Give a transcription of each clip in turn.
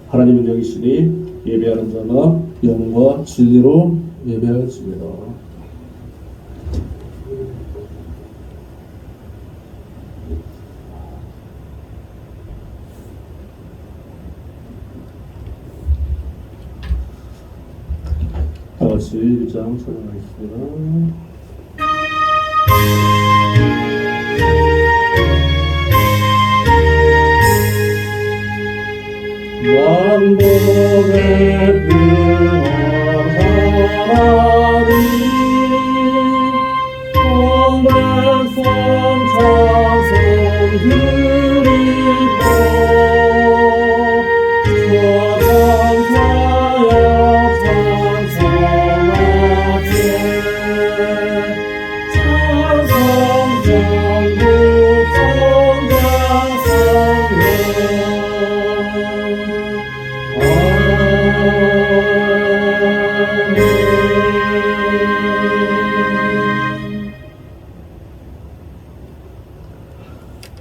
하나님은 여기시니 예배하는 자가 영과 진리로 예배하였습니다. 다 같이 1장 찬양하겠습니다. 만복의 평안 하나님 온 백성 찬송 드리고 찬송하여 찬송하세 찬송 전국 성장 성령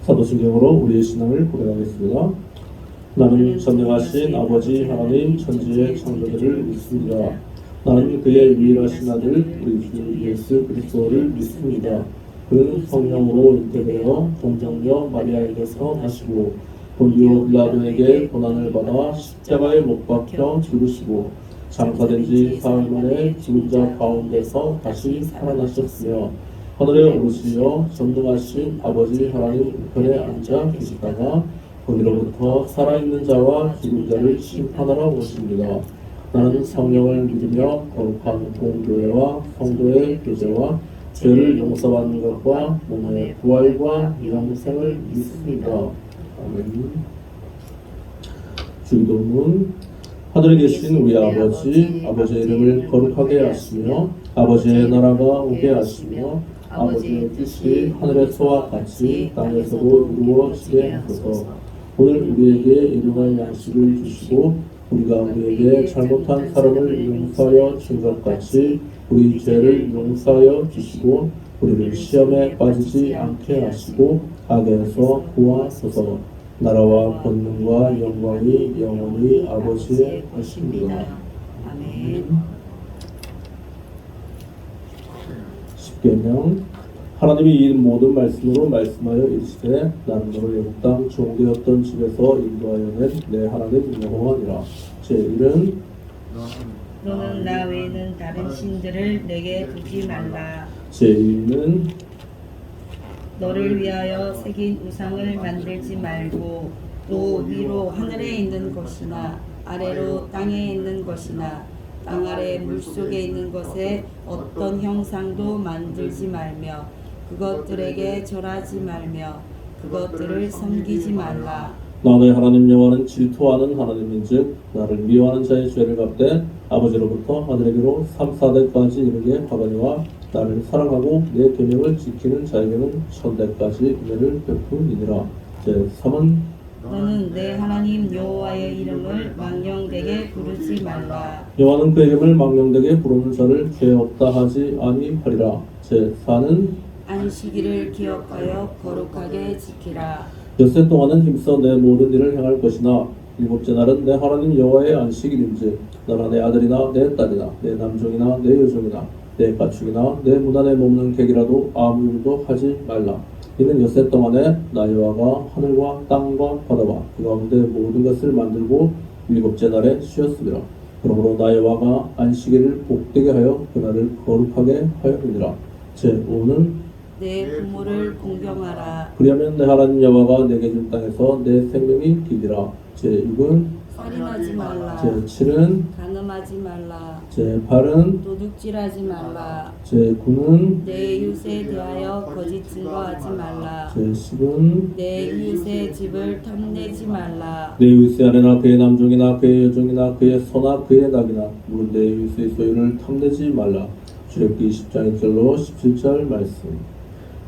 사도신경으로 우리의 신앙을 고백하겠습니다. 나는 전능하신 아버지 하나님 천지의 창조주를 믿습니다. 나는 그의 유일하신 아들 우리 주 예수 그리스도를 믿습니다. 그는 성령으로 잉태되어 동정녀 마리아에게서 나시고 본디오 빌라도에게 고난을 받아 십자가에 못 박혀 죽으시고 장사된 지 사흘 만에 죽은 자 가운데서 다시 살아나셨으며 하늘에 오르시어 전능하신 아버지 하나님 우편에 앉아 계시다가 거기로부터 살아있는 자와 죽은 자를 심판하러 오십니다. 나는 성령을 믿으며 거룩한 공교회와 성도의 교제와 죄를 용서받는 것과 몸의 부활과 영생을 믿습니다. 아멘. 주기도문. 하늘에 계신 우리 아버지의 이름을 거룩하게 하시며 아버지의 나라가 오게 하시며 아버지의 뜻이 하늘에서와 같이 땅에서도 이루어지게 하소서. 오늘 우리에게 일용할 양식을 주시고 우리가 우리에게 잘못한 사람을 용서하여 준 것 같이 우리 죄를 용서하여 주시고 우리를 시험에 빠지지 않게 하시고 악에서 구하소서. 나라와 권능과 영광이 영원히 아버지의 것입니다. 아멘. 십계명. 하나님이 이 모든 말씀으로 말씀하여 이르시되 나는 너를 애굽 땅 종되었던 집에서 인도하여낸 내 하나님 여호와니라. 제1은 너는 나 외에는 다른 신들을 내게 두지 말라. 제2는 너를 위하여 새긴 우상을 만들지 말고 또 위로 하늘에 있는 것이나 아래로 땅에 있는 것이나 땅 아래 물속에 있는 것에 어떤 형상도 만들지 말며 그것들에게 절하지 말며 그것들을 섬기지 말라. 나 너희 하나님 여호와는 질투하는 하나님인즉 나를 미워하는 자의 죄를 갚되 아버지로부터 아들에게로 3, 4대까지 이르게 하거니와 나를 사랑하고 내 계명을 지키는 자에게는 1000대까지 은혜를 베푸니라. 제3은 너는 내 하나님 여호와의 이름을 망령되게 부르지 말라. 여호와는 그의 이름을 망령되게 부르는 자를 죄 없다 하지 아니하리라. 제4는 안식일을 기억하여 거룩하게 지키라. 엿새 동안은 힘써 내 모든 일을 행할 것이나 일곱째 날은 내 하나님 여호와의 안식일인즉 너나 내 아들이나 내 딸이나 내 남종이나 내 여종이나 내 가축이나 내 문 안에 머무는 객이라도 아무 일도 하지 말라. 이는 엿새 동안에 나 여호와가 하늘과 땅과 바다와 그 가운데 모든 것을 만들고 일곱째 날에 쉬었으리라. 그러므로 나 여호와가 안식일을 복되게 하여 그날을 거룩하게 하였느니라. 제5는 내 부모를 공경하라. 그리하면 내 하나님 여호와가 내게 준 땅에서 내 생명이 길리라. 제6은 살인하지 말라. 제7은 간음하지 말라. 제8은 도둑질하지 말라. 제9는 내 이웃에 대하여 거짓 증거하지 말라. 제10은 내 이웃의 집을 탐내지 말라. 내 이웃의 아내나 그의 남종이나 그의 여종이나 그의 소나 그의 낙이나 무릇 내 이웃의 소유를 탐내지 말라. 출애굽기 10장 1절로 17절 말씀.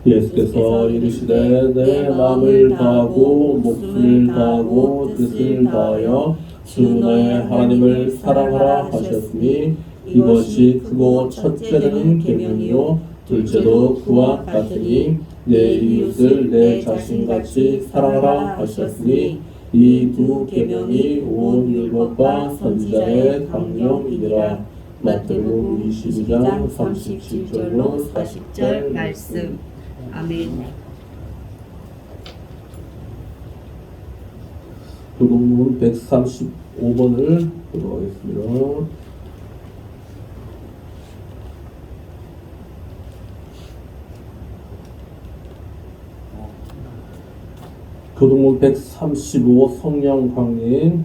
예수께서 이르시되 내 마음을 다하고 목숨을 다하고 뜻을 다하여 주 너의 하나님을 사랑하라 하셨으니 이것이 크고 첫째 되는 계명이요 둘째도 그와 같으니 내 이웃을 내 자신같이 사랑하라 하셨으니 이 두 계명이 온 율법과 선지자의 강령이니라. 마태복음 22장 37절로 40절 말씀. 아멘. 교동문 135번을 보도록 하겠습니다. 교동문 135 성령 강림.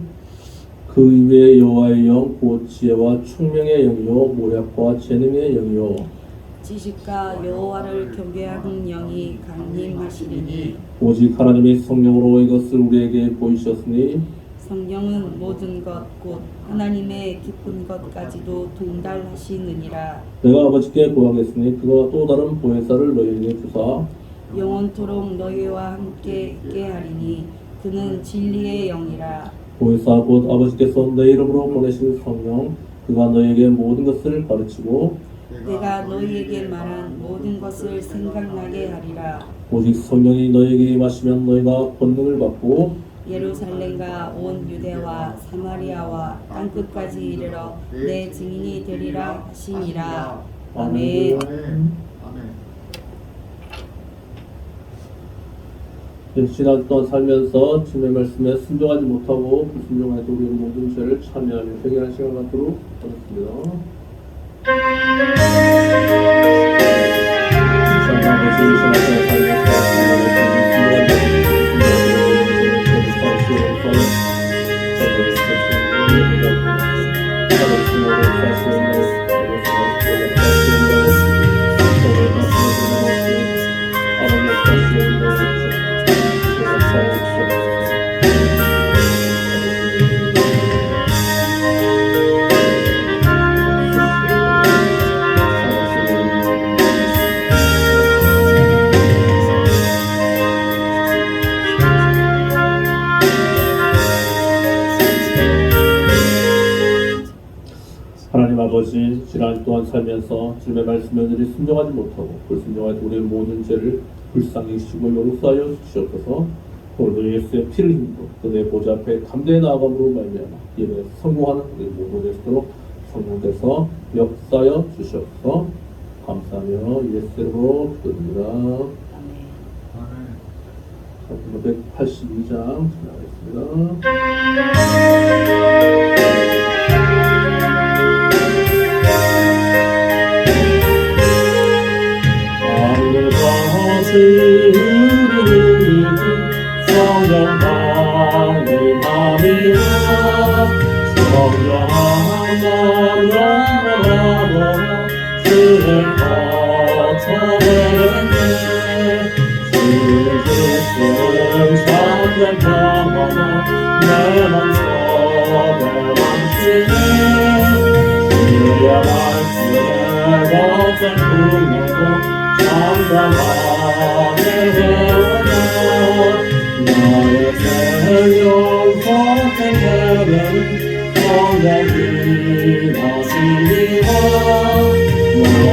그 이외에 여호와의 영 곧 지혜와 총명의 영이요 모략과 재능의 영이요 지식과 여호와를 경외하는 영이 강림하시리니 오직 하나님의 성령으로 이것을 우리에게 보이셨으니 성령은 모든 것 곧 하나님의 깊은 것까지도 동달하시느니라. 내가 아버지께 구하겠으니 그가 또 다른 보혜사를 너희에게 주사 영원토록 너희와 함께 있게 하리니 그는 진리의 영이라. 보혜사 곧 아버지께서 내 이름으로 보내신 성령 그가 너희에게 모든 것을 가르치고 내가 너희에게 말한 모든 것을 생각나게 하리라. 오직 성령이 너희에게 임하시면 너희가 권능을 받고 예루살렘과 온 유대와 사마리아와 땅끝까지 이르러 내 증인이 되리라 하시니라. 아멘. 지난 동안 살면서 주님의 말씀에 순종하지 못하고 불순종하여 우리의 모든 죄를 참여하며 해결하는 시간 갖도록 하겠습니다. 하나님 아버지, 지난 동안 살면서 주님의 말씀에 늘 순종하지 못하고 불순종하여 우리의 모든 죄를 불쌍히 여기시고 용서하여 주시옵소서. 오늘도 예수의 피를 힘입어 그의 보좌 앞에 담대히 나아감으로 말미암아 예배에 성공하는 우리 모두 되시도록 성공돼서 역사하여 주시옵소서. 감사하며 예수 이름으로 기도드립니다. 아멘. 182장 지나가겠습니다. 성령 강림하리라 정정한 마음으로 바라보며 주를 거쳐내는데 주를 주시는 참된 평화가 내 맘속에 넘치네 주의 말씀에 거센 분노도 참담하게 되오며 나의 생명 거센 예배는 성령이 하시니라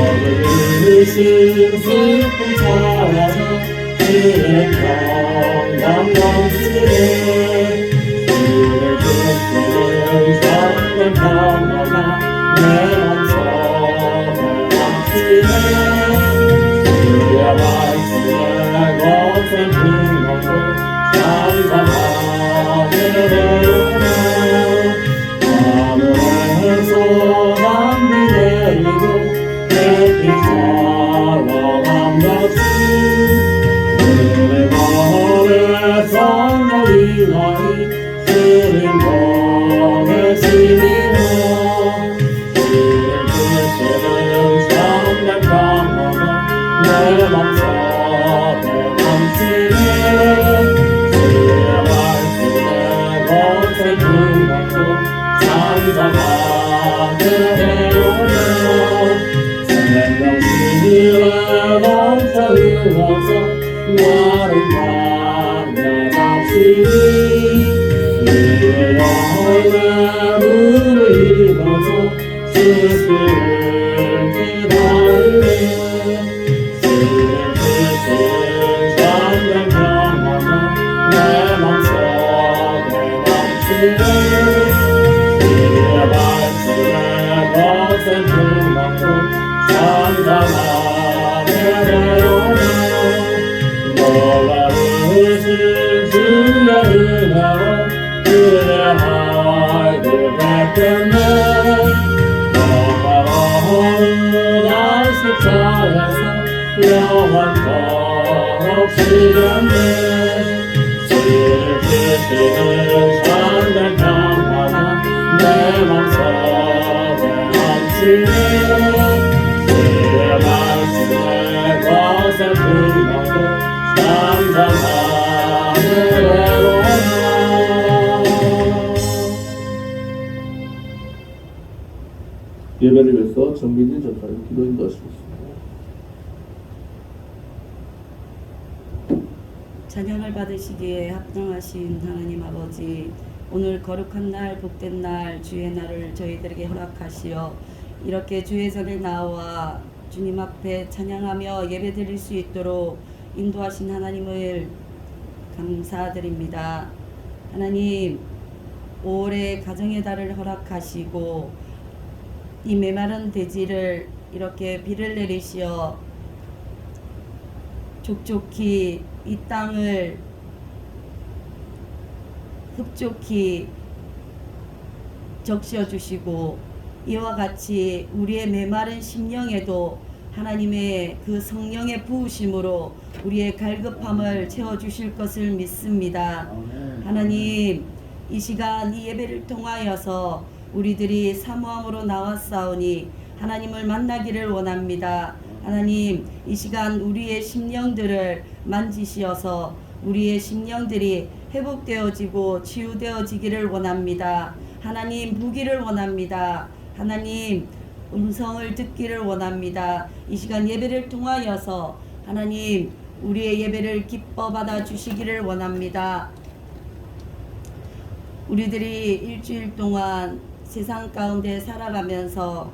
너를 슬픔 사라져 주의 평강 넘치네 주의 주시는 참된 평화가 내 맘속에 넘치네 주의 말씀에 거센 분노도 참담하게 되오며 하늘에서 담비 내리고 햇빛 살아남 같이 은혜 아래 성령이 나이 주님 보내시니라 주님 주시는 참된 평화가 내 맘속에 넘치네 주의 말씀에 거센 분노도 참담하게 되오며 생명실에 넘쳐 흘러서 나를 만나잡시니 주의 영혼의 물을 입어서 주시를 기다리네 주님 주신 참된 평화가 내 맘속에 넘치네 주의 말씀에 거센 불만도 참담하게 되오며 놀라우신 주의 은혜로 그의 아이들 뵙겠네 영화로운 안식처에서 영원토록 쉬겠네 주를 주시는 참된 평화가 내 맘속에 넘치네 주의 말씀에 거센 불만도 참담하게 되오며 예배를 위해서 정민진 전사님 기도 인도하시겠습니다. 찬양을 받으시기에 합당하신 하나님 아버지, 오늘 거룩한 날 복된 날 주의 날을 저희들에게 허락하시어 이렇게 주의 전에 나와 주님 앞에 찬양하며 예배 드릴 수 있도록 인도하신 하나님을 감사드립니다. 하나님, 5월에 가정의 달을 허락하시고 이 메마른 대지를 이렇게 비를 내리시어 족족히 이 땅을 흡족히 적셔 주시고 이와 같이 우리의 메마른 심령에도 하나님의 그 성령의 부으심으로 우리의 갈급함을 채워주실 것을 믿습니다. 하나님, 이 시간 이 예배를 통하여서 우리들이 사모함으로 나왔사오니 하나님을 만나기를 원합니다. 하나님, 이 시간 우리의 심령들을 만지시어서 우리의 심령들이 회복되어지고 치유되어지기를 원합니다. 하나님, 보기를 원합니다. 하나님, 음성을 듣기를 원합니다. 이 시간 예배를 통하여서 하나님, 우리의 예배를 기뻐 받아 주시기를 원합니다. 우리들이 일주일 동안 세상 가운데 살아가면서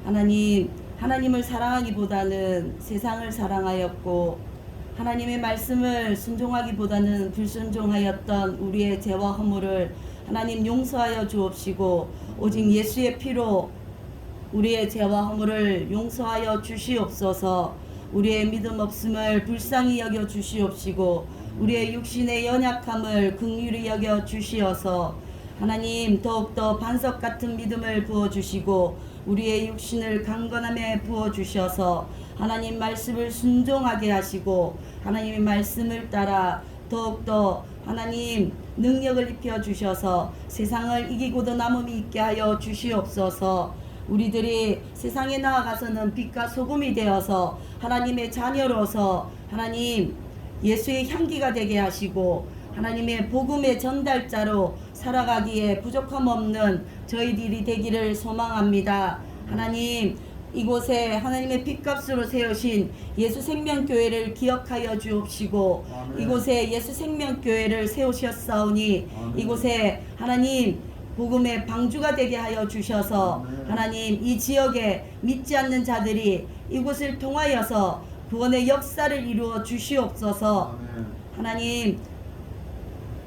하나님을 사랑하기보다는 세상을 사랑하였고 하나님의 말씀을 순종하기보다는 불순종하였던 우리의 죄와 허물을 하나님 용서하여 주옵시고 오직 예수의 피로 우리의 죄와 허물을 용서하여 주시옵소서. 우리의 믿음 없음을 불쌍히 여겨 주시옵시고 우리의 육신의 연약함을 긍휼히 여겨 주시어서 하나님 더욱더 반석 같은 믿음을 부어주시고 우리의 육신을 강건함에 부어주셔서 하나님 말씀을 순종하게 하시고 하나님의 말씀을 따라 더욱더 하나님 능력을 입혀 주셔서 세상을 이기고도 남음이 있게 하여 주시옵소서. 우리들이 세상에 나아가서는 빛과 소금이 되어서 하나님의 자녀로서 하나님 예수의 향기가 되게 하시고 하나님의 복음의 전달자로 살아가기에 부족함 없는 저희들이 되기를 소망합니다. 하나님 이곳에 하나님의 핏값으로 세우신 예수 생명교회를 기억하여 주옵시고 이곳에 예수 생명교회를 세우셨사오니 이곳에 하나님 복음의 방주가 되게 하여 주셔서 하나님 이 지역에 믿지 않는 자들이 이곳을 통하여서 구원의 역사를 이루어 주시옵소서. 하나님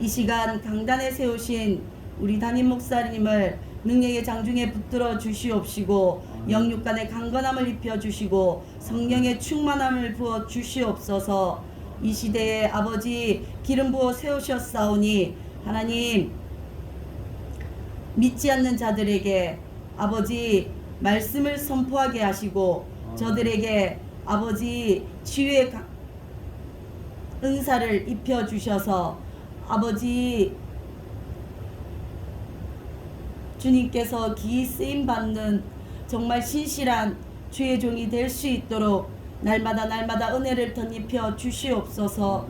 이 시간 강단에 세우신 우리 담임 목사님을 능력의 장중에 붙들어 주시옵시고 영육간의 강건함을 입혀 주시고 성령의 충만함을 부어 주시옵소서. 이 시대에 아버지 기름 부어 세우셨사오니 하나님 믿지 않는 자들에게 아버지 말씀을 선포하게 하시고 저들에게 아버지 치유의 은사를 입혀 주셔서 아버지 주님께서 기이 쓰임 받는 정말 신실한 주의 종이 될 수 있도록 날마다 은혜를 덧입혀 주시옵소서.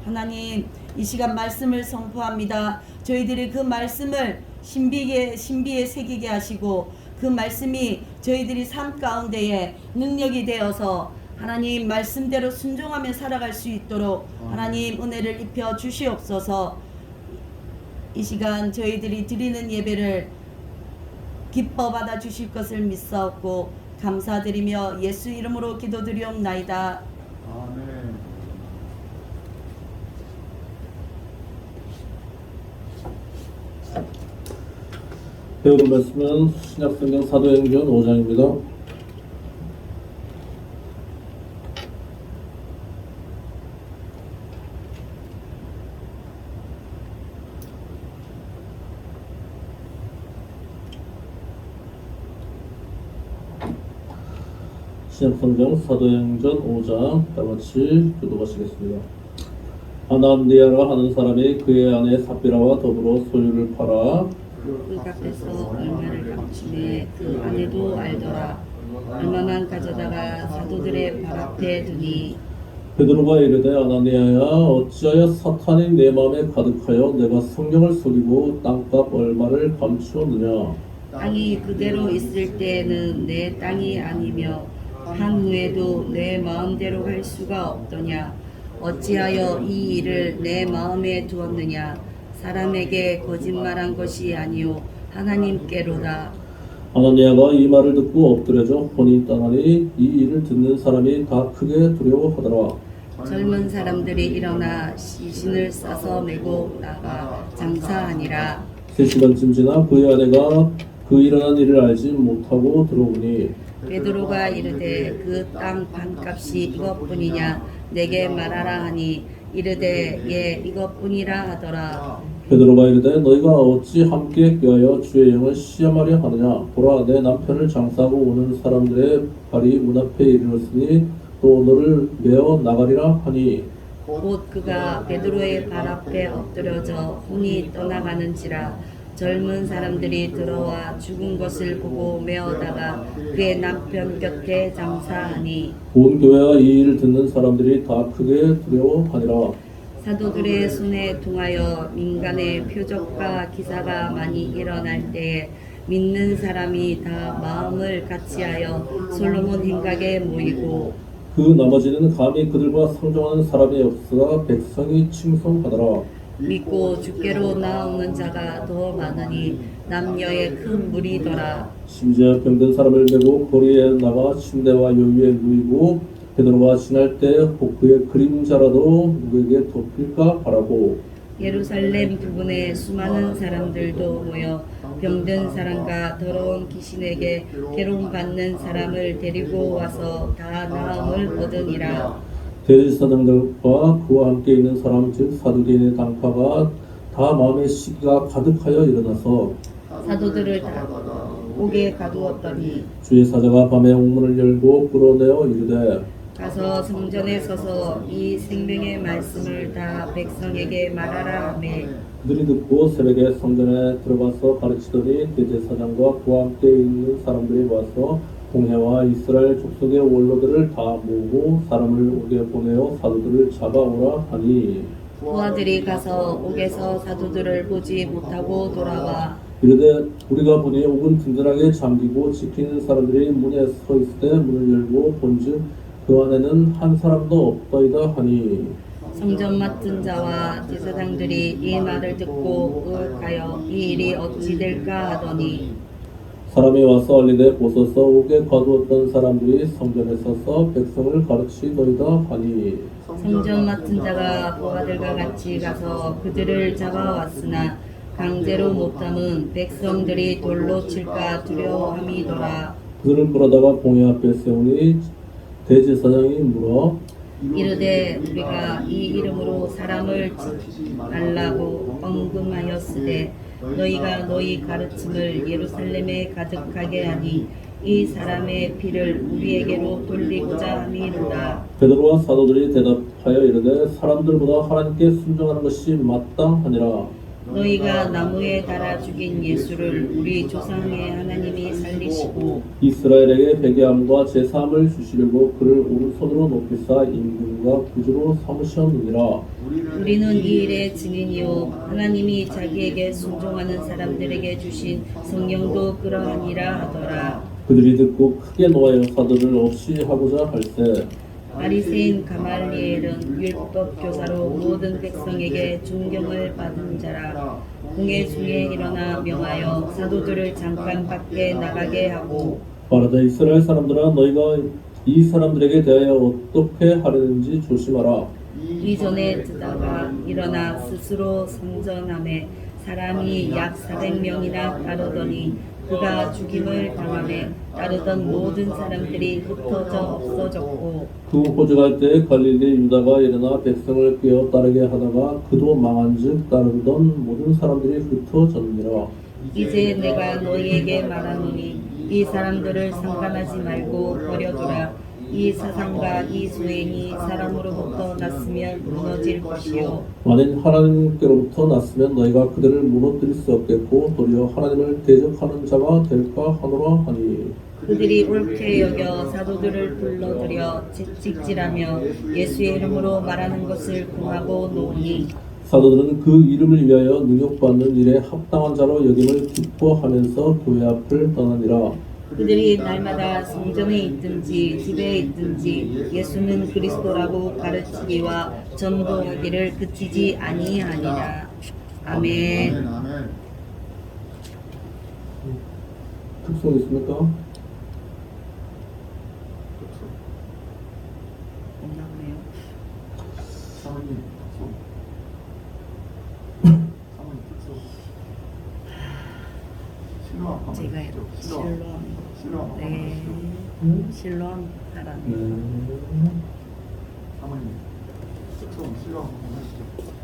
하나님 이 시간 말씀을 선포합니다. 저희들이 그 말씀을 신비에 새기게 하시고 그 말씀이 저희들이 삶 가운데에 능력이 되어서 하나님 말씀대로 순종하며 살아갈 수 있도록 하나님 은혜를 입혀 주시옵소서. 이 시간 저희들이 드리는 예배를 기뻐 받아 주실 것을 믿사옵고 감사드리며 예수 이름으로 기도드리옵나이다. 아멘. 배우는 말씀은 신약성경 사도행전 5장입니다. 신약성경 사도행전 5장 다같이 교독하시겠습니다. 아나니아라 하는 사람이 그의 아내 삽비라와 더불어 소유를 팔아 그 값에서 얼마를 값주매 그 아내도 알더라. 얼마만 가져다가 사도들의 발 앞에 두니 베드로가 이르되 아나니아야 어찌하여 사탄이 내 마음에 가득하여 내가 성령을 속이고 땅값 얼마를 감추었느냐. 땅이 그대로 있을 때에는 내 땅이 아니며 한 후에도 내 마음대로 할 수가 없더냐. 어찌하여 이 일을 내 마음에 두었느냐. 사람에게 거짓말한 것이 아니요 하나님께로다. 아나니아가 이 말을 듣고 엎드려져 혼이 떠나니 이 일을 듣는 사람이 다 크게 두려워하더라. 젊은 사람들이 일어나 시신을 싸서 메고 나가 장사하니라. 3시간쯤 지나 그의 아내가 그 일어난 일을 알지 못하고 들어오니 베드로가 이르되 그 땅 반값이 이것뿐이냐 내게 말하라 하니 이르되 예 이것뿐이라 하더라. 베드로가 이르되 너희가 어찌 함께 껴하여 주의 영을 시험하려 하느냐. 보라 내 남편을 장사하고 오는 사람들의 발이 문 앞에 이르렀으니 또 너를 메어 나가리라 하니 곧 그가 베드로의 발 앞에 엎드려져 혼이 떠나가는지라. 젊은 사람들이 들어와 죽은 것을 보고 메어다가 그의 남편 곁에 장사하니 온 교회와 이 일을 듣는 사람들이 다 크게 두려워하니라. 사도들의 손에 통하여 민간의 표적과 기사가 많이 일어날 때에 믿는 사람이 다 마음을 같이하여 솔로몬 hin각에 모이고 그 나머지는 감히 그들과 상종하는 사람이 없으나 백성이 칭송하더라. 믿고 주께로 나오는 자가 더 많으니 남녀의 큰 무리더라. 심지어 병든 사람을 메고 거리에 나가 침대와 여위에 누이고 베드로가 지날 때 혹 그의 그림자라도 누구에게 덮일까 바라고 예루살렘 부근에 수많은 사람들도 모여 병든 사람과 더러운 귀신에게 괴로움받는 사람을 데리고 와서 다 나음을 얻으니라. 대제사장들과 그와 함께 있는 사람 즉 사두개인의 당파가 다 마음의 시기가 가득하여 일어나서 사도들을 다 옥에 가두었더니 주의 사자가 밤에 옥문을 열고 끌어내어 이르되 가서 성전에 서서 이 생명의 말씀을 다 백성에게 말하라 하매 그들이 듣고 새벽에 성전에 들어가서 가르치더니 대제사장과 그와 함께 있는 사람들이 와서 공회와 이스라엘 족속의 원로들을 다 모으고 사람을 옥에 보내어 사도들을 잡아오라 하니 부하들이 가서 옥에서 사도들을 보지 못하고 돌아와 이르되 우리가 보니 옥은 든든하게 잠기고 지키는 사람들이 문에 서 있을 때 문을 열고 본즉 그 안에는 한 사람도 없더이다 하니 성전 맡은 자와 제사장들이 이 말을 듣고 의혹하여 이 일이 어찌 될까 하더니 사람이 와서 알리되 보소서 옥에 가두었던 사람들이 성전에 서서 백성을 가르치더이다 하니 성전 맡은 자가 부하들과 같이 가서 그들을 잡아왔으나 강제로 못 담은 백성들이 돌로 칠까 두려워함이더라. 그들을 끌어다가 공회 앞에 세우니 대제사장이 물어 이르되 우리가 이 이름으로 사람을 치지 말라고 언금하였으되 너희가 너희 가르침을 예루살렘에 가득하게 하니 이 사람의 피를 우리에게로 돌리고자 함이로다. 베드로와 사도들이 대답하여 이르되 사람들보다 하나님께 순종하는 것이 마땅하니라. 너희가 나무에 달아 죽인 예수를 우리 조상의 하나님이 살리시고 이스라엘에게 회개함과 제사함을 주시려고 그를 오른손으로 높이사 임금과 구주로 삼으셨느니라. 우리는 이 일의 증인이요 하나님이 자기에게 순종하는 사람들에게 주신 성령도 그러하니라 하더라. 그들이 듣고 크게 노하여 사도를 없이 하고자 할세 바리새인 가말리엘은 율법 교사로 모든 백성에게 존경을 받은 자라. 공회 중에 일어나 명하여 사도들을 잠깐 밖에 나가게 하고 말하되 이스라엘 사람들아 너희가 이 사람들에게 대하여 어떻게 하려는지 조심하라. 이전에 듣다가 일어나 스스로 선전함에 사람이 약 400명이나 따르더니 그가 죽임을 당함에 따르던 모든 사람들이 흩어져 없어졌고 그 호적할 때 갈릴리 유다가 일어나 백성을 꿰어 따르게 하다가 그도 망한즉 따르던 모든 사람들이 흩어졌느니라. 이제 내가 너희에게 말하노니 이 사람들을 상관하지 말고 버려두라. 이 사상과 이 수행이 사람으로부터 났으면 무너질 것이요 만일 하나님께로부터 났으면 너희가 그들을 무너뜨릴 수 없겠고 도리어 하나님을 대적하는 자가 될까 하노라 하니 그들이 옳게 여겨 사도들을 불러들여 채찍질하며 예수의 이름으로 말하는 것을 금하고 놓으니 사도들은 그 이름을 위하여 능욕받는 일에 합당한 자로 여김을 기뻐하면서 교회 앞을 떠나니라. 그들이 날마다 성전에 있든지 집에 있든지 예수는 그리스도라고 가르치기와 전도하기를 그치지 아니하니라. 아멘. 특송 있습니까? 없나보네요. 사모님 실로암 제가 실로암 네 실로암 하라네요. 사모님 특성 실로암 한번 하시죠.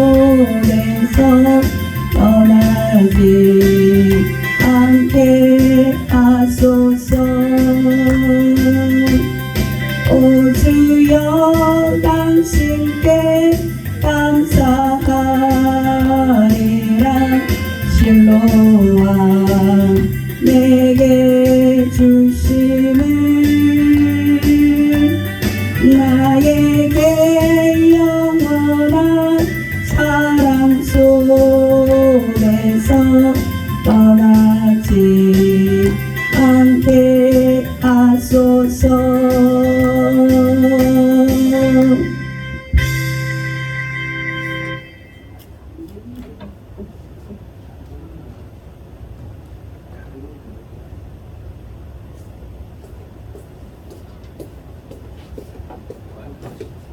손에서 떠나지 않게 하소서. 오 주여 당신께 감사하리라. 실로와 내게 주심을 나에게 영원한 사랑 속에서 떠나지 않게 하소서.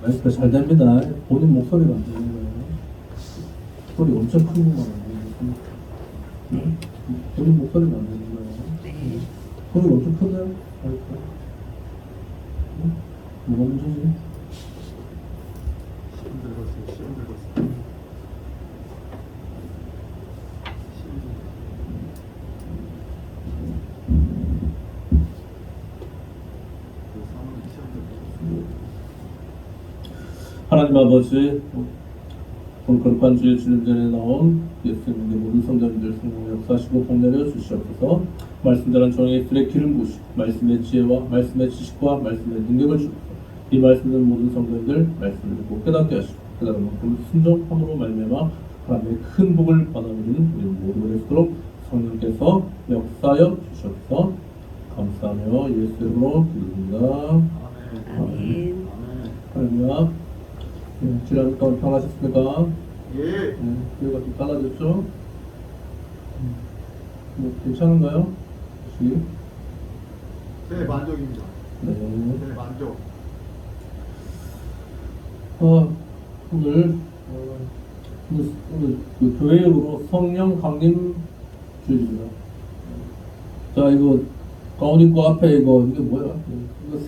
마이크가 잘 됩니다. 본인 목소리가 안 들리는 거예요. 소리 엄청 큰 것만 본인 목소리가 안 들리는 거예요. 네. 소리가 엄청 크네요. 마이크가. 뭐가 문제지? 시험 들었어요. 시험 들었어요. 시험 그 사모님 시험 들었어요. 하나님 아버지, 오늘 거룩한 주의 주님 전에 나온 예수님의 모든 성도님들 성령 역사하시고 복내려 주시옵소서. 말씀대로 종의 예술의 기름 부으시고 말씀의 지혜와 말씀의 지식과 말씀의 능력을 주옵소서. 이 말씀을 모든 성도님들 말씀을 듣고 깨닫게 하시고 깨달은 만큼 순종함으로 말미암아 하나님의 큰 복을 받아들이는 우리 모두가 되도록 성령께서 역사하여 주시옵소서. 감사하며 예수 이름으로 기도드립니다. 아멘. 할렐루야. 지난 동안 평하셨습니까? 예. 교회가 좀 달라졌죠? 뭐 괜찮은가요? 혹시? 네, 만족입니다. 네. 네, 만족. 오늘 그 교회로 성령 강림 주일입니다. 자, 이거 가운 입고 앞에 이게 뭐야? 이거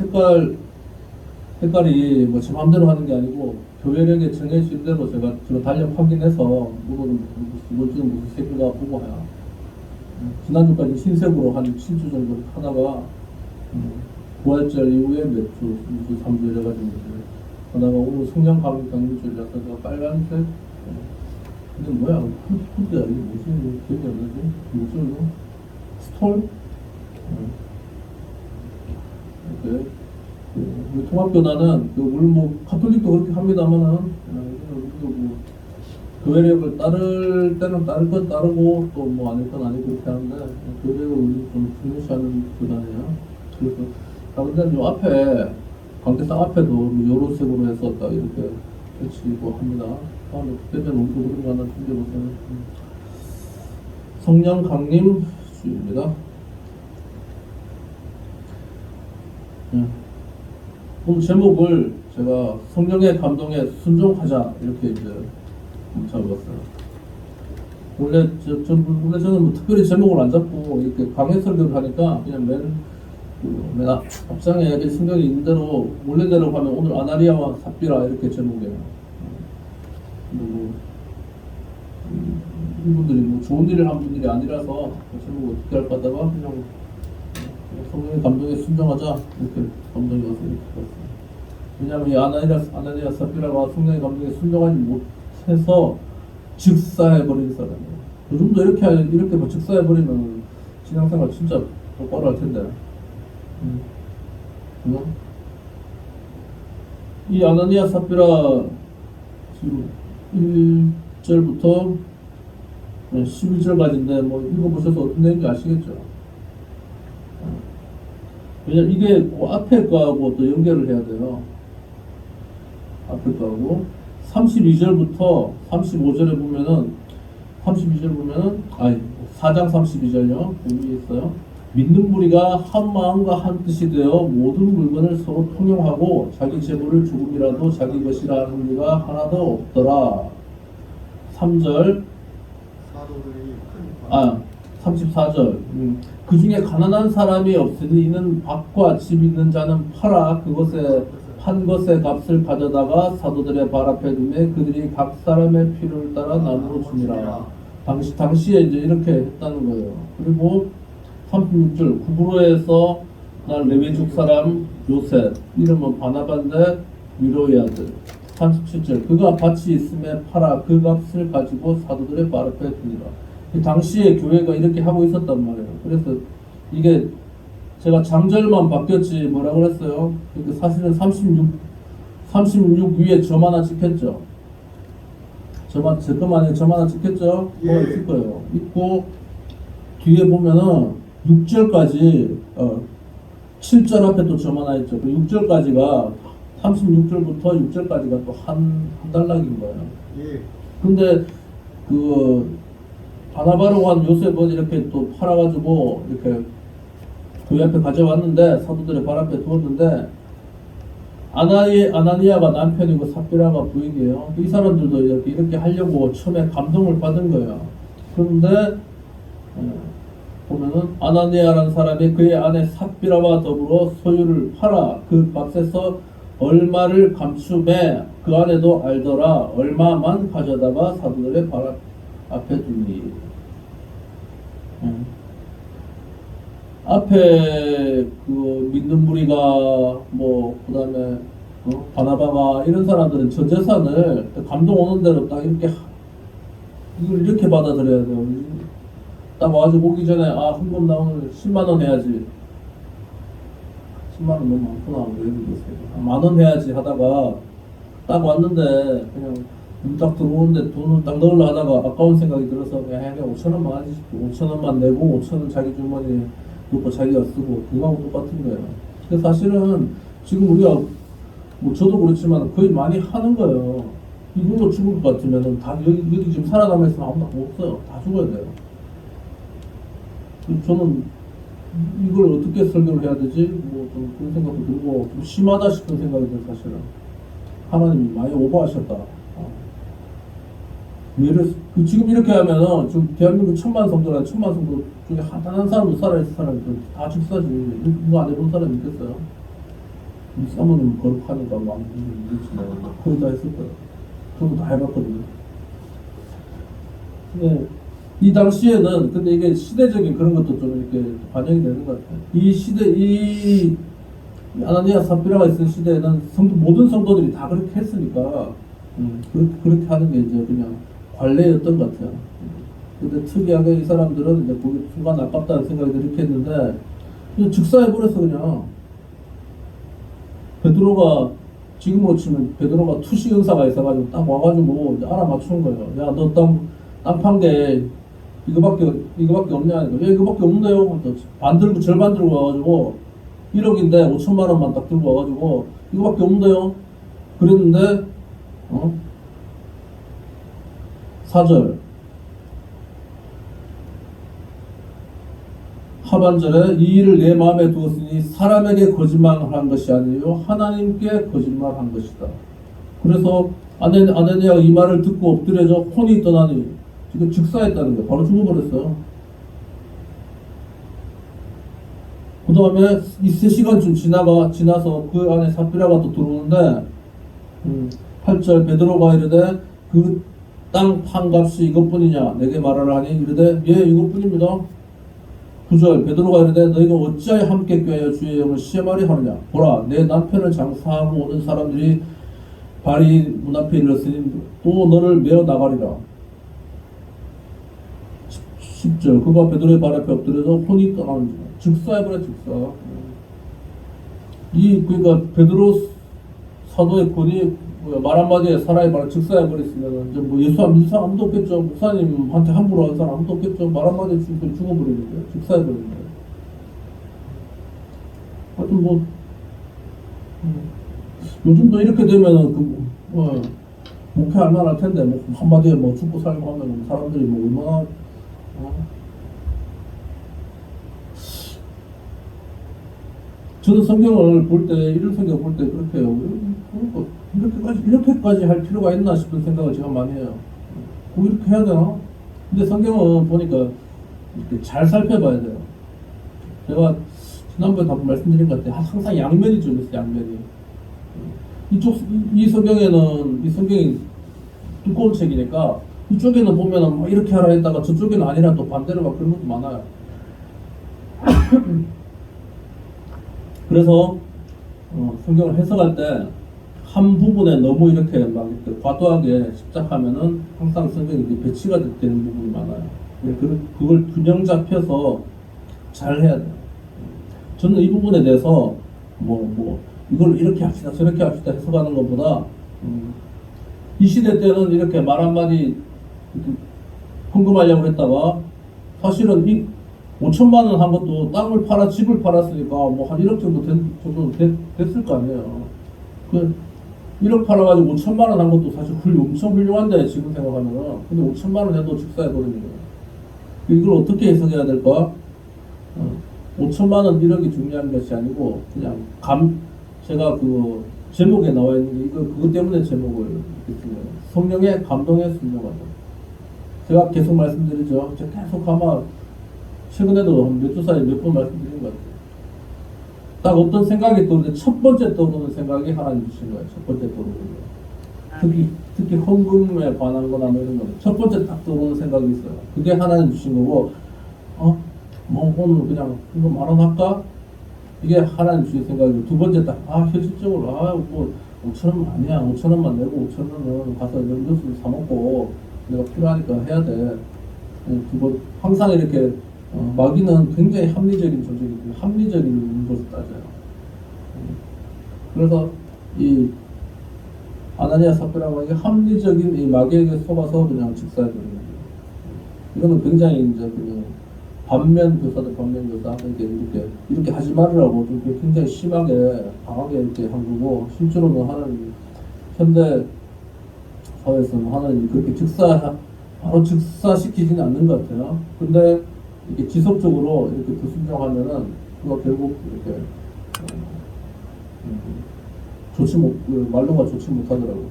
색깔이 뭐 제 마음대로 하는 게 아니고 교회령에 정해진 대로 제가 달력 확인해서 이번주는 무슨 색인가 보고 해요. 지난주까지 흰색으로 한 7주 정도 하다가 부활절 이후에 몇 주, 2주, 3주 이래가지고 하다가 오늘 성령 강림주일이라서 제가 빨간색 근데 뭐야? 후드야 이게 뭐지? 기억이 안 나지? 뭐지 이거? 스톨? 이렇게 우리 통합교단은 뭐 가톨릭도 그렇게 합니다만은 교회력을 따를 때는 따를 건 따르고 또 뭐 아닐 건 아니고 그렇게 하는데 교회력을 우리 좀 중요시하는 교단이에요. 그래서 다른 데는 요 앞에 관계상 앞에도 요런 색으로 해서 딱 이렇게 펼치고 합니다. 다음에 그때는 우리도 그런 거 하나 준비해보세요. 성령 강림 주입니다. 오늘 제목을 제가 성령의 감동에 순종하자 이렇게 이제 잡았어요. 원래 저는 뭐 특별히 제목을 안 잡고 이렇게 강의 설교를 하니까 그냥 맨 앞장에 성경이 있는 대로 원래대로 하면 오늘 아나리아와 삽비라 이렇게 제목이에요. 뭐 이분들이 뭐 좋은 일을 한 분들이 아니라서 제목을 어떻게 할까 하다가 그냥 성령의 감동에 순종하자 이렇게 감동이 와서 이렇게 봤어요. 왜냐하면 이 아나니아 삽비라가 성령의 감동에 순종하지 못해서 즉사해버린 사람이에요. 요즘도 이렇게 뭐 즉사해버리면 신앙생활 진짜 똑바로 할 텐데. 이 아나니아 삽비라 지금 1절부터 11절까지인데 뭐 읽어보셔서 어떤 내용인지 아시겠죠? 왜냐면 이게 그 앞에 거하고 또 연결을 해야 돼요. 앞에 거하고 32절부터 35절에 보면은 4장 32절요. 여기 있어요. 믿는 무리가 한 마음과 한 뜻이 되어 모든 물건을 서로 통용하고 자기 재물을 조금이라도 자기 것이라 하는 이가 하나도 없더라. 3절 사도들이 큰 34절 그 중에 가난한 사람이 없으니 이는 밭과 집 있는 자는 팔아 그것에 판 것의 값을 가져다가 사도들의 발 앞에 두매 그들이 각 사람의 필요를 따라 나누어 주니라. 당시에 이제 이렇게 했다는 거예요. 그리고 36절 구브로에서 난 레위족 사람 요셉 이름은 바나바인데 위로의 아들. 37절 그가 밭이 있음에 팔아 그 값을 가지고 사도들의 발 앞에 두니라. 이 당시에 교회가 이렇게 하고 있었단 말이에요. 그래서 이게 제가 장절만 바뀌었지 뭐라 그랬어요? 그러니까 사실은 36 위에 점 하나 찍혔죠. 제 것만에 점 하나 찍혔죠? 예. 뭐가 있을 거예요. 있고 뒤에 보면은 6절까지 7절 앞에 또 점 하나 있죠. 그 6절까지가 36절부터 6절까지가 또 한 단락인 거예요. 예. 근데 그 바나바라고 한 요셉은 이렇게 또 팔아가지고 이렇게 교회 앞에 가져왔는데 사도들의 발 앞에 두었는데 아나니아가 남편이고 삽비라가 부인이에요. 이 사람들도 이렇게 하려고 처음에 감동을 받은 거예요. 그런데 보면은 아나니아라는 사람이 그의 아내 삽비라와 더불어 소유를 팔아 그 값에서 얼마를 감추매 그 아내도 알더라. 얼마만 가져다가 사도들의 발 앞에 두니. 앞에 그 믿는 무리가 뭐 그다음에 바나바가 이런 사람들은 전 재산을 감동 오는 대로 딱 이렇게 이걸 이렇게 받아들여야 돼요. 딱 와가지고 오기 전에 헌금 나 오늘 10만 원 해야지. 10만 원 너무 많구나. 왜 그러세요? 10,000원 해야지 하다가 딱 왔는데 그냥 문 딱 들어오는데 돈을 딱 넣으려 하다가 아까운 생각이 들어서 그냥 5,000원만 하지. 5,000원만 내고 5,000원 자기 주머니에 넣고 자기가 쓰고 그거하고 똑같은 거예요. 근데 사실은 지금 우리가 뭐 저도 그렇지만 거의 많이 하는 거예요. 이걸로 죽을 것 같으면은 다 여기 지금 살아남아 있으면 아무도 없어요. 다 죽어야 돼요. 저는 이걸 어떻게 설교를 해야 되지? 뭐 좀 그런 생각도 들고 좀 심하다 싶은 생각이 들어요. 사실은 하나님이 많이 오버하셨다. 지금 이렇게 하면은 지금 대한민국 1,000만 성도라 1,000만 성도 중에 한 사람도 살아있을 사람이 다 집사지. 이거 안 해본 사람이 있겠어요? 사모님 거룩하니까 마음 힘들지만 거의 다 했을 거예요. 저도 다 해봤거든요. 네. 이 당시에는 근데 이게 시대적인 그런 것도 좀 이렇게 반영이 되는 것 같아요. 이 시대 이 아나니아 삽비라가 있을 시대에는 모든 성도들이 다 그렇게 했으니까 그렇게 하는 게 이제 그냥 관례였던 것 같아요. 근데 특이하게 이 사람들은 이제 그게 순간 아깝다는 생각이 이렇게 했는데 그냥 즉사해버렸어. 그냥 베드로가 지금으로 치면 베드로가 투시 은사가 있어가지고 딱 와가지고 이제 알아맞춘 거예요. 야, 너 땅 판 게 이거밖에 없냐? 이거밖에 없는데요. 반 들고 절반 들고 와가지고 1억인데 5천만 원만 딱 들고 와가지고 이거밖에 없는데요. 그랬는데 4절 하반절에 이 일을 내 마음에 두었으니 사람에게 거짓말을 한 것이 아니요 하나님께 거짓말한 것이다. 그래서 아나니아가 이 말을 듣고 엎드려져 혼이 떠나니 지금 즉사했다는 거예요. 바로 죽어버렸어요. 그 다음에 이 3시간쯤 지나서 그 안에 삽비라가 또 들어오는데 8절 베드로가 이르되 그 땅 판값이 이것뿐이냐 내게 말하라 하니 이르되 예 이것뿐입니다. 9절 베드로가 이르되 너희가 어찌하여 함께 꾀하여 주의 영을 시험하려 하느냐 보라 내 남편을 장사하고 오는 사람들이 발이 문 앞에 이르렀으니 또 너를 메어 나가리라. 10절 그가 베드로의 발 앞에 엎드려서 혼이 떠나는지 즉사해버려 즉사. 그러니까 베드로 사도의 권이 말 한마디에 사람이 말 즉사해버렸으면 이제 뭐 예수 안 믿는 사람 아무도 없겠죠. 목사님한테 함부로 하는 사람 아무도 없겠죠. 말 한마디에 죽어버리는 거예요. 즉사해버리는 거예요. 하여튼 뭐 요즘도 이렇게 되면은 목회할 만할 텐데 뭐 한마디에 뭐 죽고 살고 하면 사람들이 뭐 얼마나 저는 성경을 볼 때 이런 성경 볼 때 그렇게 해요. 이렇게까지 할 필요가 있나 싶은 생각을 제가 많이 해요. 꼭 이렇게 해야 되나? 근데 성경은 보니까 이렇게 잘 살펴봐야 돼요. 제가 지난번에 한번 말씀드린 것 같아요. 항상 양면이 좀 있어요. 양면이. 이 성경에는 이 성경이 두꺼운 책이니까 이쪽에는 보면은 뭐 이렇게 하라 했다가 저쪽에는 아니라 또 반대로 막 그런 것도 많아요. 그래서 성경을 해석할 때 한 부분에 너무 이렇게 막 이렇게 과도하게 집착하면은 항상 성경이 이렇게 배치가 되는 부분이 많아요. 그걸 균형 잡혀서 잘 해야 돼요. 저는 이 부분에 대해서 이걸 이렇게 합시다 저렇게 합시다 해석하는 것보다 이 시대 때는 이렇게 말 한마디 헌금하려고 했다가 사실은 이 5천만 원 한 것도 땅을 팔아 집을 팔았으니까 뭐 한 1억 정도 됐을 거 아니에요. 1억 팔아가지고 5천만 원 한 것도 사실 엄청 훌륭한데 지금 생각하면은. 근데 5천만 원 해도 직사해버리는 거예요. 이걸 어떻게 해석해야 될까? 5천만 원 1억이 중요한 것이 아니고 그냥 제가 그 제목에 나와 있는 게 그것 때문에 제목을 이렇게 쓴 거예요. 성령의 감동에 순종하다. 제가 계속 말씀드리죠. 제가 계속 아마 최근에도 몇 주 사이에 몇 번 말씀드린 것 같아요. 딱 어떤 생각이 떠오르는데 첫 번째 떠오르는 생각이 하나님 주신 거예요. 첫 번째 떠오르는 거예요. 특히 헌금에 관한 거나 뭐 이런 거. 첫 번째 딱 떠오르는 생각이 있어요. 그게 하나님 주신 거고, 오늘 그냥 이거 10,000원 할까? 이게 하나님 주신 생각이고, 두 번째 딱, 현실적으로, 5,000원 아니야. 5,000원만 내고 5,000원은 가서 음료수 사먹고 내가 필요하니까 해야 돼. 두 번, 항상 이렇게 마귀는 굉장히 합리적인 조직이고 합리적인 것을 따져요. 그래서 이 아나니아 삽비라고 하는 게 합리적인 이 마귀에게 속아서 그냥 직사해버리는 거예요. 이거는 굉장히 이제 그냥 반면 교사들 반면 교사 이렇게 하지 말으라고 좀 굉장히 심하게 강하게 이렇게 한 거고, 실제로는 하나님 현대 사회에서는 하나님이 그렇게 바로 직사시키지는 않는 것 같아요. 근데 이렇게 지속적으로 이렇게 불순종하면은 그거 결국 이렇게 말로가 좋지 못하더라고요.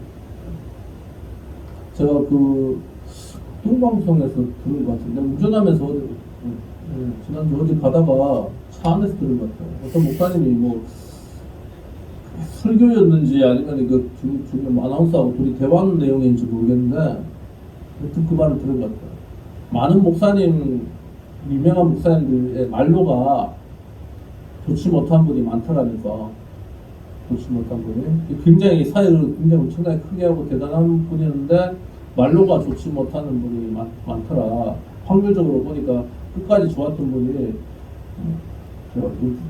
제가 그 뚱방송에서 들은 것 같은데 운전하면서 지난주 어디 가다가 차 안에서 들은 것 같아요. 어떤 목사님이 뭐 설교였는지 아니면 그 중에 아나운서하고 둘이 대화하는 내용인지 모르겠는데 여튼 그 말을 들은 것 같아요. 많은 목사님, 유명한 목사님들의 말로가 좋지 못한 분이 많더라니까. 좋지 못한 분이 굉장히 사회를 굉장히 엄청나게 크게 하고 대단한 분이었는데 말로가 좋지 못하는 분이 많더라. 확률적으로 보니까 끝까지 좋았던 분이 제가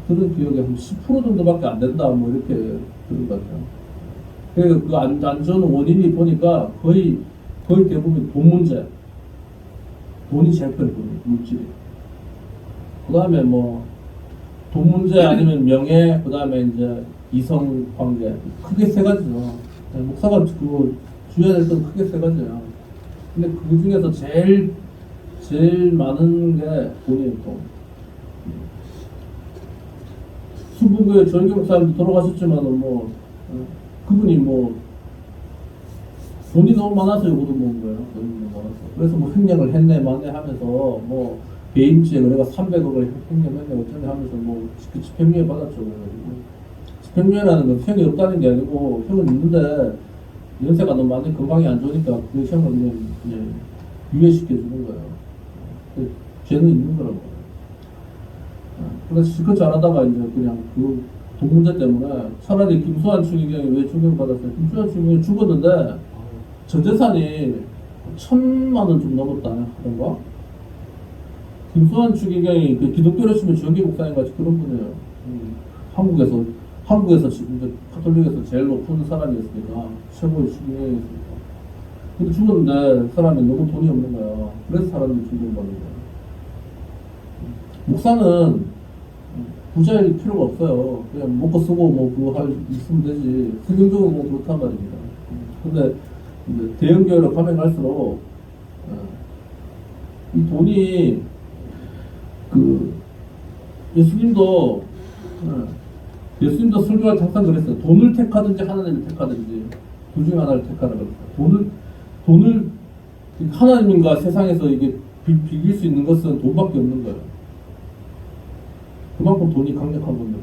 들은 기억에 한 10% 정도밖에 안 된다 뭐 이렇게 들은 것 같아요. 그래서 그 안 좋은 원인이 보니까 거의 대부분 돈 문제. 돈이 제일 큰 돈이 물질이. 그 다음에 뭐 돈 문제 아니면 명예, 그 다음에 이제 이성 관계. 크게 세 가지죠. 목사가 그 주의해야 될 건 크게 세 가지야. 근데 그 중에서 제일 많은 게 돈이에요, 돈. 순복교의 조영기 목사님도 돌아가셨지만은 그분이 돈이 너무 많아서 요거도 먹은 거예요. 돈이 너무 많아서. 그래서 횡령을 했네 마네 하면서 배임죄 내가 300억을 횡령했네 어쩌네 하면서 집행유예 받았죠. 그래가지고 집행유예라는 건 형이 없다는 게 아니고 형은 있는데 연세가 너무 많이 건강이 안 좋으니까 그 형을 그냥 유예시켜 주는 거예요. 죄는 있는 거라고. 그래서 실컷 잘하다가 이제 그냥 그 돈 문제 때문에 차라리 김수환 추기경이 왜 추경받았어요? 김수환 추기경이 죽었는데 전 재산이 1,000만 원 좀 넘었다 하던가? 김수환 추기경이 그 기독교로 치면 조영기 목사님 같이 그런 분이에요. 한국에서 지금 이제 카톨릭에서 제일 높은 사람이었으니까 최고의 추기경이었으니까. 근데 죽었는데 사람이 너무 돈이 없는 거야. 그래서 사람들이 추기경 받는 거야. 목사는 부자일 필요가 없어요. 그냥 먹고 쓰고 그거 있으면 되지. 성경적으로 그렇단 말입니다. 근데 이제 대형교회로 가면 갈수록 이 돈이 예수님도 설교할 때 항상 그랬어요. 돈을 택하든지 하나님을 택하든지 둘 중에 하나를 택하라 그랬어요. 돈을 하나님과 세상에서 이게 비길 수 있는 것은 돈밖에 없는 거예요. 그만큼 돈이 강력한 겁니다.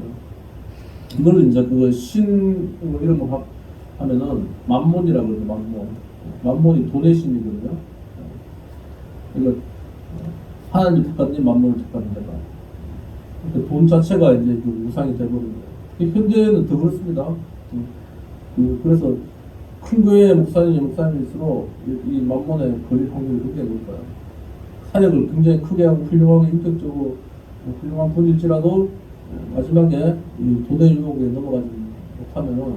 이걸 이제 이런 거 하면은 만몬이라고 그러죠. 만몬. 만몬이 돈의 신이거든요. 그러니까 하나님이 택하든지 만몬을 택하든지 그러니까 돈 자체가 이제 그 우상이 돼버린 거예요. 현대에는 더 그렇습니다. 그래서 큰 교회 목사님일수록 이 만몬에 걸릴 확률이 굉장히 높아요. 사역을 굉장히 크게 하고 훌륭하게 인격적으로 훌륭한 분일지라도 마지막에 이 돈의 유혹에 넘어가지 못하면은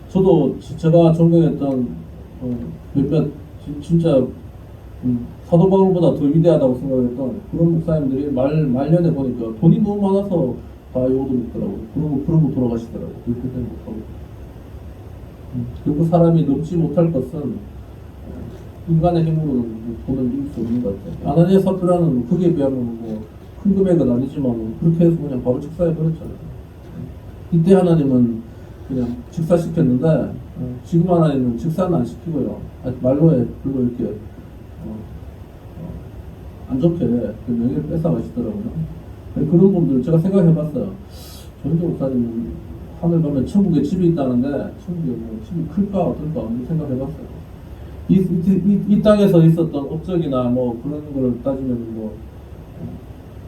저도 제가 존경했던 몇몇 진짜 사도 바울보다 더 위대하다고 생각했던 그런 목사님들이 말년에 보니까 돈이 너무 많아서 다 요도 있더라고요. 그러고 돌아가시더라고요. 그렇게 못하고. 결국 사람이 넘지 못할 것은 인간의 힘으로는 돈을 이길 수 없는 것 같아요. 아나니아 사피라는 그게 비하면 큰 금액은 아니지만 그렇게 해서 그냥 바로 직사해버렸잖아요. 이때 하나님은 그냥 직사시켰는데 지금 하나님은 직사는 안 시키고요. 말로에 별로 이렇게 안 좋게 그 명예를 뺏어가시더라고요. 그런 분들 제가 생각해봤어요. 조현정 목사님은 하늘 가면 천국에 집이 있다는데 천국에 뭐 집이 클까 어떨까 생각해봤어요. 이 땅에서 있었던 업적이나 뭐 그런 걸 따지면 뭐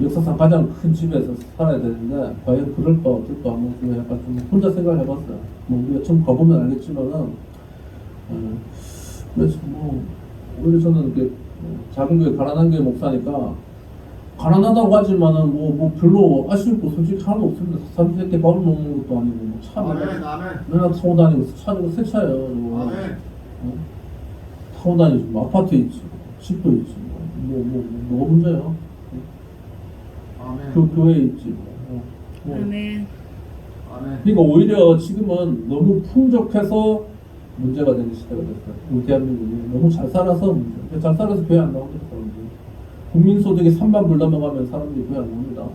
역사상 가장 큰 집에서 살아야 되는데 과연 그럴까 어떨까 뭐 약간 좀 혼자 생각을 해봤어요. 뭐 우리가 처음 가보면 알겠지만은 그래서 뭐 오히려 저는 이렇게 작은 교회 가난한 교회 목사니까 가난하다고 하지만은 뭐 별로 아쉬울 거 솔직히 하나도 없습니다. 삼시세끼 밥을 먹는 것도 아니고 뭐 차를 맨날 타고 다니고 차도 새 차예요. 타고 다니지 뭐 아파트 있지 집도 있지 뭐가 문제야? 그 교회에 있지 아멘. 그러니까 오히려 지금은 너무 풍족해서 문제가 되는 시대가 됐어요. 우리 대한민국이 너무 잘 살아서 문제. 잘 살아서 교회 안 나옵니다. 사람들이. 국민소득이 3만 불 넘어가면 사람들이 교회 안 옵니다.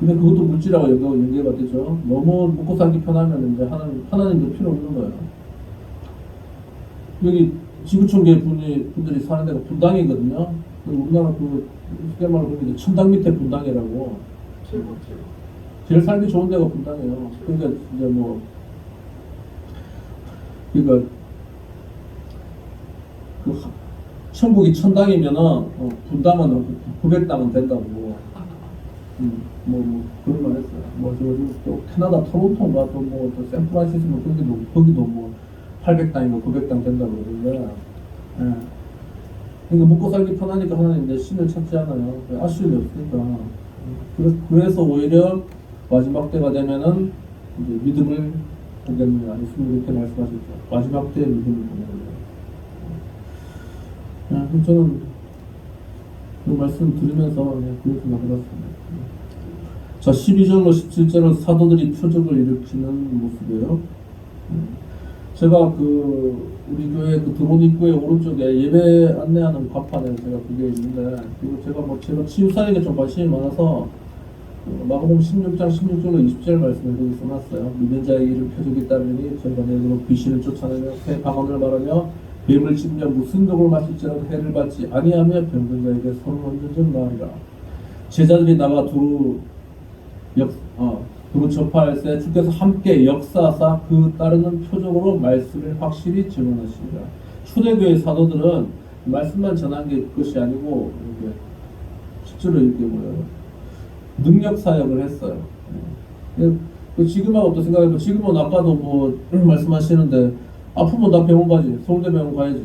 근데 그것도 물질하고 연계가 되죠. 너무 먹고 살기 편하면 이제 하나님도 필요 없는 거예요. 여기 지구촌계 분들이 사는 데가 분당이거든요. 우리나라 쉽게 말하면 그게 천당 밑에 분당이라고. 제일 살기 좋은 데가 분당이에요. 그러니까 이제 그러니까 천국이 천당이면은 분당은 900당은 된다고. 그런 말 했어요. 또 캐나다 토론토인가 또 샌프란시스코 거기도 800당인가 900당 된다고 그러는데. 그러니까 먹고 살기 편하니까 하나님 내 신을 찾지 않아요. 아쉬움이 없으니까. 그래서 오히려 마지막 때가 되면은 이제 믿음을 보겠느냐, 예수님 이렇게 말씀하셨죠. 마지막 때에 믿음을 보겠느냐. 그럼 저는 그 말씀 들으면서 그런 생각을 해봤습니다. 자, 12절로 17절은 사도들이 표적을 일으키는 모습이에요. 제가 우리 교회 들어온 입구의 오른쪽에 예배 안내하는 간판에 제가 그게 있는데, 그리고 제가 치유사역에 좀 관심이 많아서 마가복음 16장 16절로 20절 말씀을 여기 써놨어요. 믿는 자의 일을 표적이 따르니 저희가 내게로 귀신을 쫓아내며 새 방언을 말하며 뱀을 씹며 무슨 독을 마실지라도 해를 받지 아니하며 병든 자에게 손을 얹은 나으리라. 제자들이 나가 두루 접하할세 주께서 함께 역사하사 그 따르는 표적으로 말씀을 확실히 증언하시니라. 초대교회 사도들은 말씀만 전한 게 그것이 아니고 이렇게 실제로 이렇게 능력 사역을 했어요. 지금하고 또 생각해보면 지금은 아까도 말씀하시는데 아프면 나 병원 가지. 서울대 병원 가야지.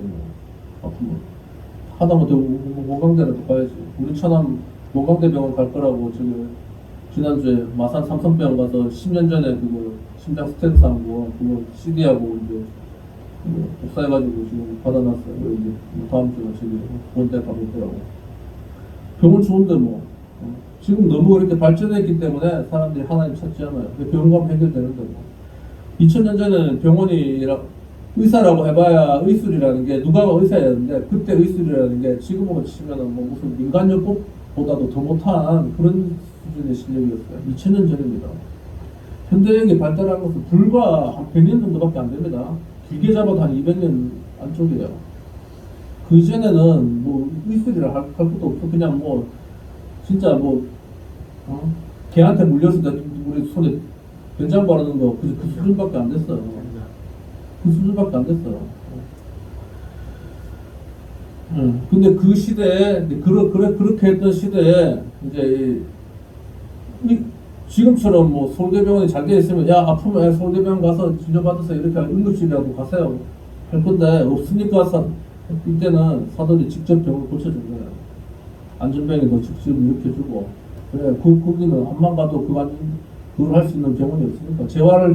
아프면 하다못해 모강대라도 가야지. 우리 처남 모강대 병원 갈 거라고 지난주에 마산 삼성병원 가서 10년 전에 심장 스탠스 한 거 그거 CD하고 이제 복사해가지고 지금 받아놨어요. 이제 다음 주에 저기 본대 가고 있더라고. 병원 좋은데 지금 너무 그렇게 발전했기 때문에 사람들이 하나님 찾지 않아요. 병원 가면 해결되는데 2000년 전에는 병원이 의사라고 해봐야 의술이라는 게 누가 의사였는데 그때 의술이라는 게 지금으로 치면은 무슨 민간요법보다도 더 못한 그런 수준의 실력이었어요. 2000년 전입니다. 현대의학이 발달한 것은 불과 한 100년 정도밖에 안 됩니다. 길게 잡아도 한 200년 안쪽이에요. 그 이전에는 의술이라 할 것도 없고 그냥 진짜 개한테 물렸을 때 우리 손에 된장 바르는 거 그 수준밖에 안 됐어요. 그 수준밖에 안 됐어요. 근데 그 시대에 그렇게 했던 시대에 이제 지금처럼 뭐 서울대병원이 잘 돼 있으면 야 아프면 서울대병원 가서 진료받아서 이렇게 응급실이라도 가세요 할 건데 없으니까 이때는 사돈이 직접 병을 고쳐준 거예요. 안전병이 더 직접 이렇게 주고 그래 거기는 암만 가도 그걸 할 수 있는 병원이 없으니까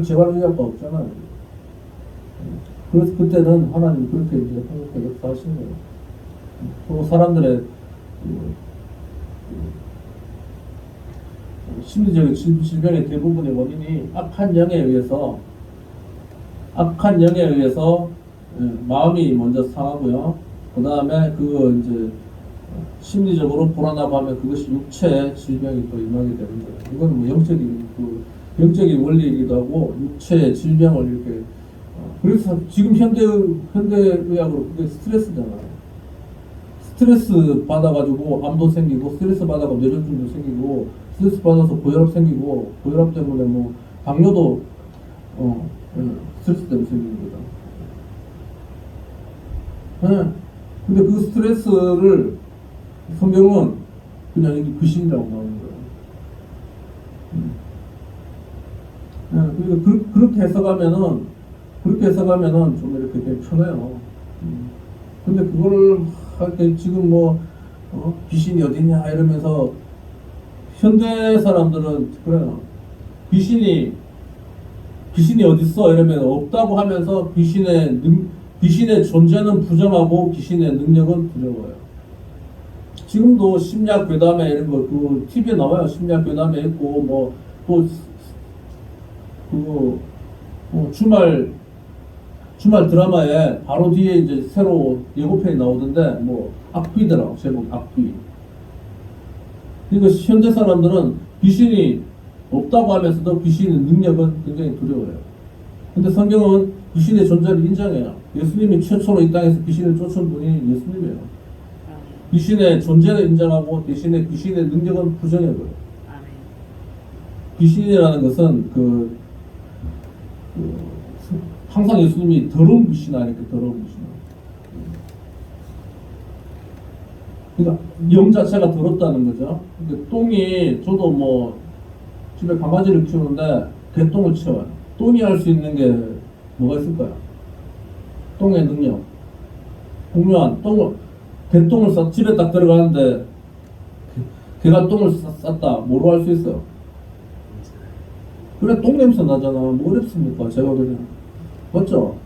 재활의학과 없잖아요. 그래서 그때는 하나님이 그렇게 이제 한국에 역사하신 거예요. 또 사람들의 심리적인 질병의 대부분의 원인이 악한 영에 의해서 마음이 먼저 상하고요. 그 다음에 그 이제 심리적으로 불안하고 하면 그것이 육체의 질병이 또 임하게 되는 거예요. 이건 뭐 영적인 원리이기도 하고 육체의 질병을 이렇게 그래서 지금 현대의학으로 그게 스트레스잖아요. 스트레스 받아가지고 암도 생기고 스트레스 받아가 뇌졸중도 생기고 스트레스 받아서 고혈압 생기고 고혈압 때문에 뭐 당뇨도 스트레스 때문에 생기는 거죠. 네. 근데 그 스트레스를 성경은 그냥 이게 귀신이라고 나오는 거예요. 네. 그러니까 그렇게 해석하면은 좀 이렇게 되게 편해요. 근데 그거를 할 때 지금 뭐 귀신이 어디냐 이러면서 현대 사람들은 그래요. 귀신이 어딨어 이러면 없다고 하면서 귀신의 존재는 부정하고 귀신의 능력은 두려워요. 지금도 심리학 괴담에 이런 거 그 TV에 나와요. 심리학 괴담에 있고 뭐 또 그거 주말 드라마에 바로 뒤에 이제 새로 예고편이 나오던데 뭐 악귀더라고 제목 악귀. 그러니까 현대 사람들은 귀신이 없다고 하면서도 귀신의 능력은 굉장히 두려워해요. 근데 성경은 귀신의 존재를 인정해요. 예수님이 최초로 이 땅에서 귀신을 쫓은 분이 예수님이에요. 귀신의 존재를 인정하고 대신에 귀신의 능력은 부정해버려요. 귀신이라는 것은 항상 예수님이 더러운 귀신아 이렇게 더러운 귀신아. 그러니까 영 자체가 더럽다는 거죠. 근데 똥이 저도 뭐 집에 강아지를 키우는데 개똥을 치워요. 똥이 할 수 있는 게 뭐가 있을까요? 똥의 능력. 공유한 개똥을 집에 딱 들어가는데 개가 똥을 쌌다. 뭐로 할 수 있어요? 그래 똥 냄새 나잖아. 뭐 어렵습니까? 제가 그냥 맞죠?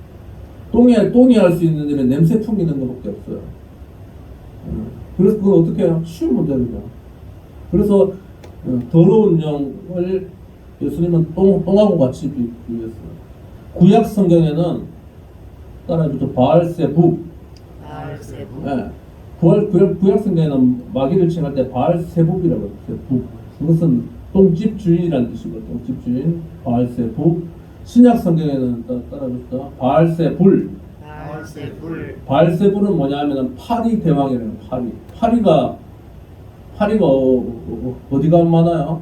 똥이 할 수 있는 일은 냄새 풍기는 것밖에 없어요. 그래서 그건 어떻게 해요? 쉬운 문제입니다. 그래서 더러운 영을 예수님은 똥하고 같이 비유했어요. 구약 성경에는 따라해보죠. 바알세부. 네. 구약 성경에는 마귀를 칭할 때 바알세부이라고 해요. 세부. 그것은 똥집 주인이라는 뜻이고 똥집 주인 바알세부. 신약 성경에는 따라해보죠. 바알세불. 바알세불은 뭐냐면은 파리 대왕이라는 파리가 어디가 많아요?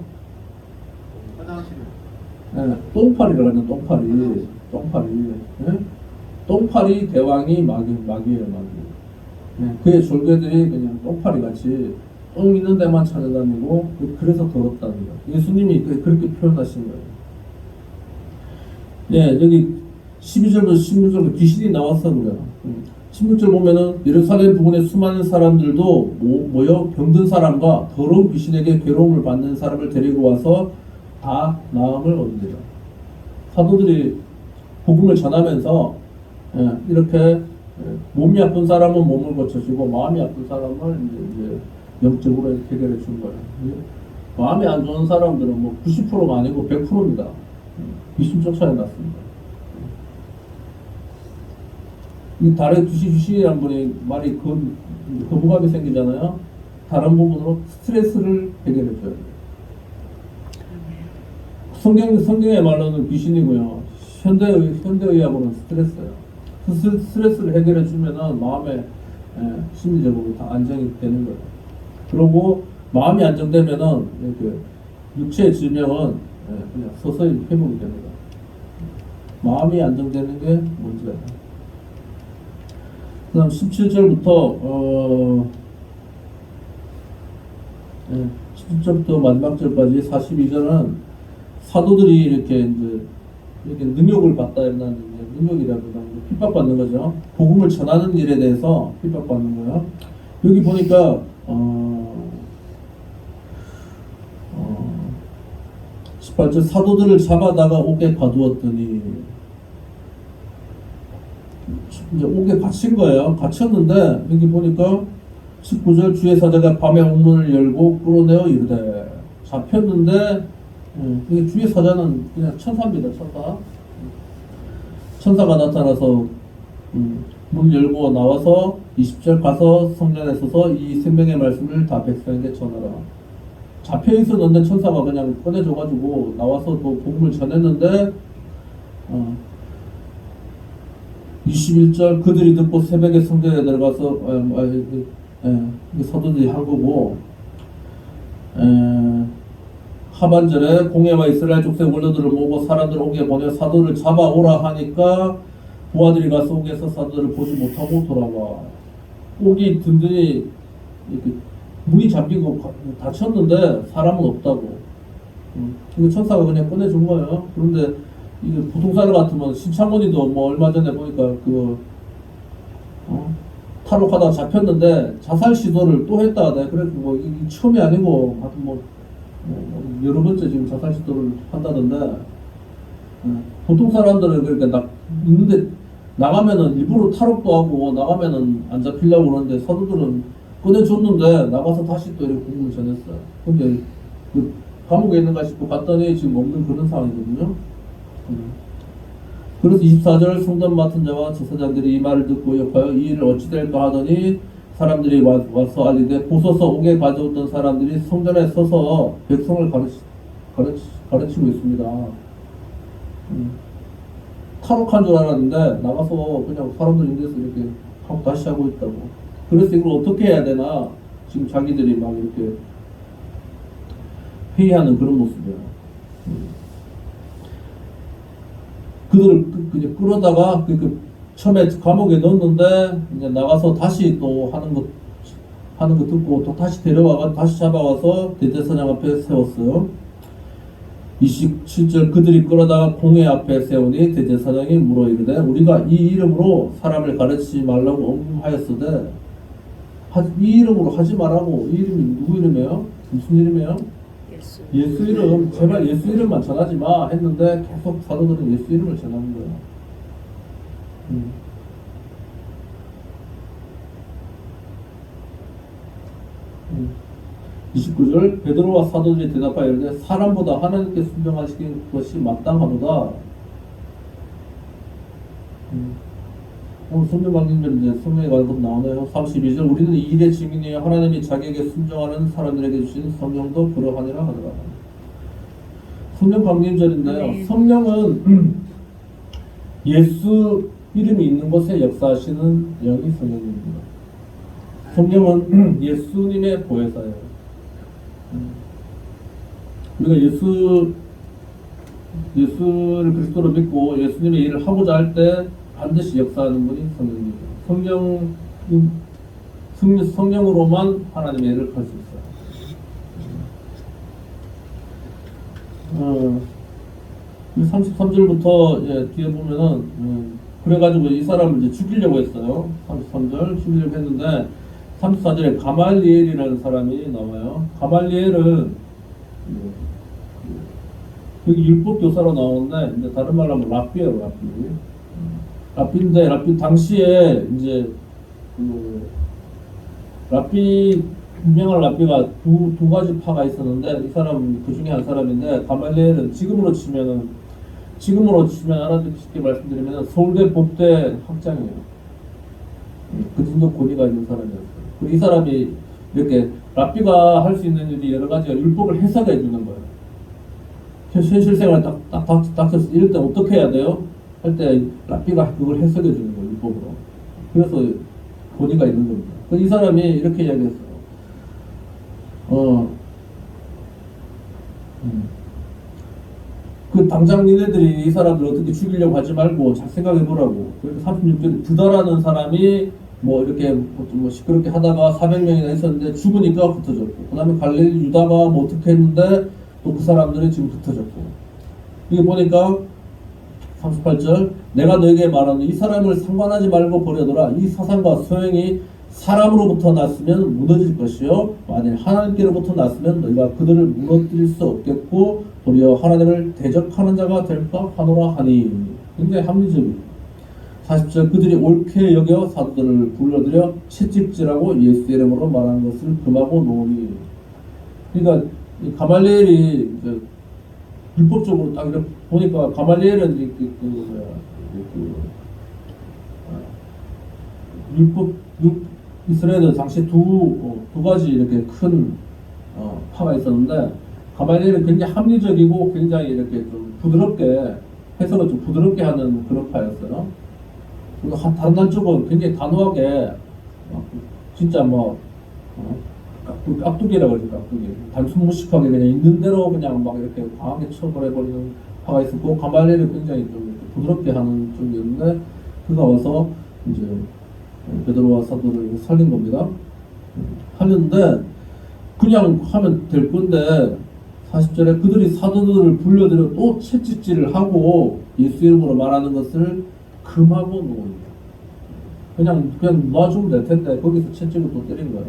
화장실에. 네, 똥파리라고 하는 똥파리. 네? 똥파리 대왕이 마귀예요. 네, 그의 졸개들이 그냥 똥파리 같이 똥 있는 데만 찾아다니고 그래서 더럽다는 거예요. 예수님이 그렇게 표현하신 거예요. 예, 여기 12절부터 16절부터 귀신이 나왔어 그래요. 16절 보면은 예루살렘 부근의 수많은 사람들도 모여 병든 사람과 더러운 귀신에게 괴로움을 받는 사람을 데리고 와서 다 나음을 얻으리라. 사도들이 복음을 전하면서 이렇게 몸이 아픈 사람은 몸을 고쳐주고 마음이 아픈 사람을 이제 영적으로 해결해 준 거예요. 마음이 안 좋은 사람들은 뭐 90%가 아니고 100%입니다. 귀신 쫓아내 났습니다. 이 다른 귀신이라는 분이 말이 거부감이 생기잖아요. 다른 부분으로 스트레스를 해결해 줘야 돼요. 성경의 말로는 귀신이고요. 현대의학으로는 스트레스예요. 스트레스를 해결해 주면은 마음에 심리적으로 다 안정이 되는 거예요. 그리고 마음이 안정되면은 이렇게 육체의 질병은 그냥 서서히 회복이 됩니다. 마음이 안정되는 게 문제예요. 그 다음 17절부터 17절부터 마지막 절까지 42절은 사도들이 이렇게 능욕을 받다 했는 능욕이라든가 핍박받는 거죠. 복음을 전하는 일에 대해서 핍박받는 거예요. 여기 보니까 18절 사도들을 잡아다가 옥에 가두었더니 이제 옥에 갇힌 거예요. 갇혔는데 여기 보니까 19절 주의 사자가 밤에 옥문을 열고 끌어내어 이르되 잡혔는데 이게 주의 사자는 그냥 천사입니다. 천사가 나타나서 문 열고 나와서 20절 가서 성전에 서서 이 생명의 말씀을 다 백성에게 전하라. 잡혀 있었는데 천사가 그냥 꺼내줘가지고 나와서 또 복음을 전했는데 21절 그들이 듣고 새벽에 성전에 들어가서 사도들이 한 거고 하반절에 공회와 이스라엘 족속 원로들을 모으고 사람들을 옥에 보내 사도를 잡아오라 하니까 부하들이 가서 옥에서 사도들을 보지 못하고 돌아와. 옥이 든든히 이렇게 문이 잠기고 닫혔는데 사람은 없다고. 이거 천사가 그냥 꺼내준 거예요. 그런데 이게 보통 사람 같으면 신창원이도 뭐 얼마 전에 보니까 탈옥하다가 잡혔는데 자살 시도를 또 했다. 그래서 뭐 이게 처음이 아니고 하여튼 뭐 여러 번째 지금 자살 시도를 한다던데 보통 사람들은 그러니까 있는데 나가면은 일부러 탈옥도 하고 나가면은 안 잡히려고 그러는데 사도들은 꺼내줬는데 나가서 다시 또 이렇게 복음을 전했어요. 근데 그 감옥에 있는가 싶고 갔더니 지금 없는 그런 상황이거든요. 그래서 24절 성전 맡은 자와 제사장들이 이 말을 듣고 욕하여 이 일을 어찌 될까 하더니 사람들이 와서 알리되 보소서 옥에 가져왔던 사람들이 성전에 서서 백성을 가르치고 있습니다. 탈옥한 줄 알았는데 나가서 그냥 사람들 인데서 이렇게 하고 다시 하고 있다고. 그래서 이걸 어떻게 해야 되나 지금 자기들이 막 이렇게 회의하는 그런 모습이에요. 그들을 그냥 끌어다가 처음에 감옥에 넣었는데 이제 나가서 다시 또 하는 거 듣고 또 다시 데려와가 다시 잡아와서 대제사장 앞에 세웠어요. 27절 그들이 끌어다가 공회 앞에 세우니 대제사장이 물어 이르되 우리가 이 이름으로 사람을 가르치지 말라고 엄하였으되 이 이름으로 하지 말라고. 이 이름이 누구 이름이에요? 무슨 이름이에요? 예수 이름. 제발 예수 이름만 전하지 마 했는데 계속 사도들은 예수 이름을 전하는 거예요. 29절 베드로와 사도들이 대답하여 이르되 사람보다 하나님께 순종하시는 것이 마땅하도다. 오늘 성경 강림절 이제 성경에 가서 나오네요. 32절 우리는 이 일의 증인이여 하나님이 자기에게 순종하는 사람들에게 주신 성령도 그러하니라 하더라. 성령 강림절인데요. 성령은 예수 이름이 있는 곳에 역사하시는 영이 성령입니다. 성령은 예수님의 보혜사예요. 우리가 예수를 그리스도로 믿고 예수님의 일을 하고자 할 때 반드시 역사하는 분이 성령입니다. 성령으로만 하나님의 일을 할 수 있어요. 33절부터 뒤에 보면은 그래가지고 이 사람을 이제 죽이려고 했어요. 33절 죽이려고 했는데 34절에 가말리엘이라는 사람이 나와요. 가말리엘은 여기 율법 교사로 나오는데 이제 다른 말로 하면 랍비예요. 랍비인데 랍비 당시에 이제 랍비 유명한 랍비가 두 가지 파가 있었는데 이 사람 그 중에 한 사람인데 가말리엘은 지금으로 치면 알아듣기 쉽게 말씀드리면 서울대 법대 학장이에요. 그 정도 권위가 있는 사람이었어요. 그리고 이 사람이 이렇게 랍비가 할 수 있는 일이 여러 가지가 율법을 해석해 주는 거예요. 현실 생활 딱 닥쳤을 때 이럴 때 어떻게 해야 돼요? 할 때 랍비가 그걸 해석해 주는 거예요. 율법으로. 그래서 권위가 있는 겁니다. 이 사람이 이렇게 이야기했어요. 그 당장 니네들이 이 사람들 어떻게 죽이려고 하지 말고 잘 생각해 보라고. 그래서 36절에 드다라는 사람이 뭐 이렇게 뭐 시끄럽게 하다가 400명이나 있었는데 죽으니까 흩어졌고, 그 다음에 갈릴리 유다가 뭐 어떻게 했는데 또 그 사람들이 지금 흩어졌고. 이게 보니까 38절, 내가 너에게 말하는 이 사람을 상관하지 말고 버려둬라. 이 사상과 소행이 사람으로부터 났으면 무너질 것이요, 만일 하나님께로부터 났으면 너희가 그들을 무너뜨릴 수 없겠고 도리어 하나님을 대적하는 자가 될까 하노라 하니. 굉장히 합리적이고. 40절, 그들이 옳게 여겨 사도들을 불러들여 채찍질하고 예수 이름으로 말하는 것을 금하고 놓으니. 그러니까 이 가말리엘이 이제 율법적으로 딱 이렇게 보니까 가말리엘은 율법 이스라엘은 당시 두 가지 이렇게 큰 파가 있었는데, 가말리엘은 굉장히 합리적이고 굉장히 이렇게 좀 부드럽게 해석을 좀 부드럽게 하는 그런 파였어요. 그리고 다른 한쪽은 굉장히 단호하게 진짜 뭐 깍두기라고 그러죠. 깍두기. 단순 무식하게 그냥 있는 대로 그냥 막 이렇게 강하게 쳐버려버리는 파가 있었고, 가말리엘은 굉장히 좀 부드럽게 하는 쪽이었는데, 그가 와서 이제 베드로와 사도를 살린 겁니다. 하는데 그냥 하면 될 건데, 40절에 그들이 사도들을 불러들여 또 채찍질을 하고 예수 이름으로 말하는 것을 금하고 놓으니까 그냥 놔주면 될 텐데 거기서 채찍을 또 때린 거예요.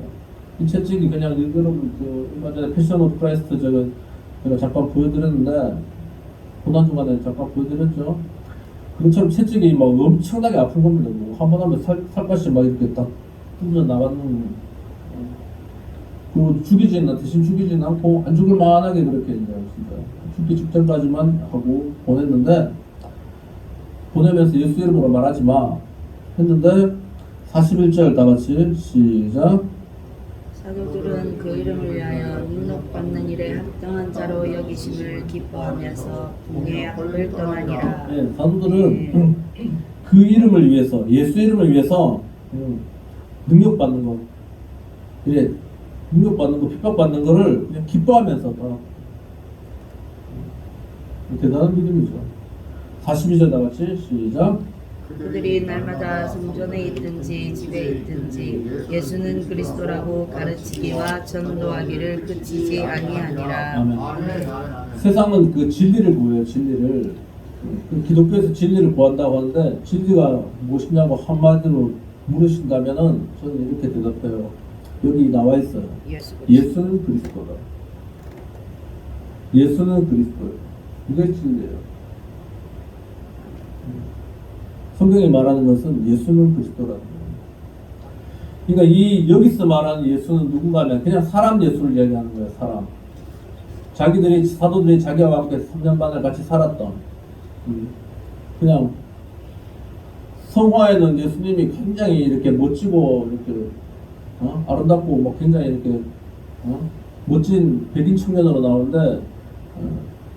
이 채찍이 그냥 여러분 얼마 전에 패션 오브 크라이스트 제가 잠깐 보여드렸는데, 고난주간에 잠깐 보여드렸죠. 그것처럼 채찍이 막 엄청나게 아픈 겁니다. 뭐 한 번 하면 살갗이 막 이렇게 딱 뚫려 나가는. 그리고 대신 죽이지는 않고 안 죽을 만하게 그렇게 이제 진짜 죽기 직전까지만 하고 보냈는데, 보내면서 예수 이름으로 말하지 마 했는데, 41절 다 같이 시작. 사도들은 그 이름을 위하여 능력받는 일에 합당한 자로 여기심을 기뻐하면서 공의 악을 떠나니라. 네, 사도들은 그 이름을 위해서, 예수 이름을 위해서 능력받는 거, 이래 능력받는 거, 핍박받는 거를 그냥 기뻐하면서 대단한 믿음이죠. 42절 다 같이 시작. 그들이 날마다 성전에 있든지 집에 있든지 예수는 그리스도라고 가르치기와 전도하기를 그치지 아니하니라. 아멘. 세상은 그 진리를 구해요. 진리를. 그 기독교에서 진리를 구한다고 하는데, 진리가 무엇이냐고 한마디로 물으신다면은 저는 이렇게 대답해요. 여기 나와 있어요. 예수는 그리스도다. 예수는 그리스도예요. 이게 진리예요. 성경이 말하는 것은 예수는 그리스도라는 거예요. 그러니까 여기서 말하는 예수는 누군가면 그냥 사람 예수를 얘기하는 거예요. 사람. 사도들이 자기와 함께 3년 반을 같이 살았던, 그냥 성화에는 예수님이 굉장히 이렇게 멋지고 이렇게 아름답고 뭐 굉장히 이렇게 멋진 백인 청년으로 나오는데,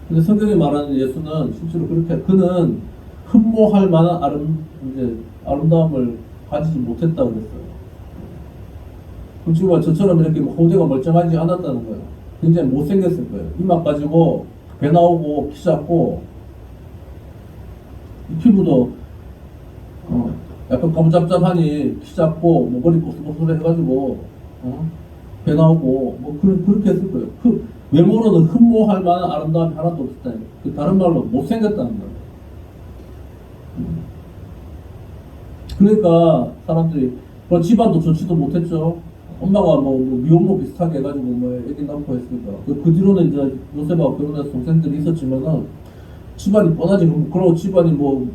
근데 성경이 말하는 예수는 실제로 그렇게 그는 흠모할 만한 아름다움을 가지지 못했다고 그랬어요. 그리고 저처럼 이렇게 호대가 멀쩡하지 않았다는 거예요. 굉장히 못생겼을 거예요. 이마 가지고 배 나오고 키 작고, 피부도 약간 까무잡잡하니 키 작고 뭐 머리 뽀슬뽀슬 해가지고 배 나오고 뭐 그렇게 했을 거예요. 그 외모로는 흠모할 만한 아름다움이 하나도 없었다. 그 다른 말로 못생겼다는 거예요. 그러니까 사람들이 집안도 좋지도 못했죠. 엄마가 뭐 미혼모 비슷하게 해가지고 뭐 애기 낳고 했으니까 그 뒤로는 이제 요셉하고 결혼해서 동생들이 있었지만은 집안이 뻔하지. 그러고 집안이 뭐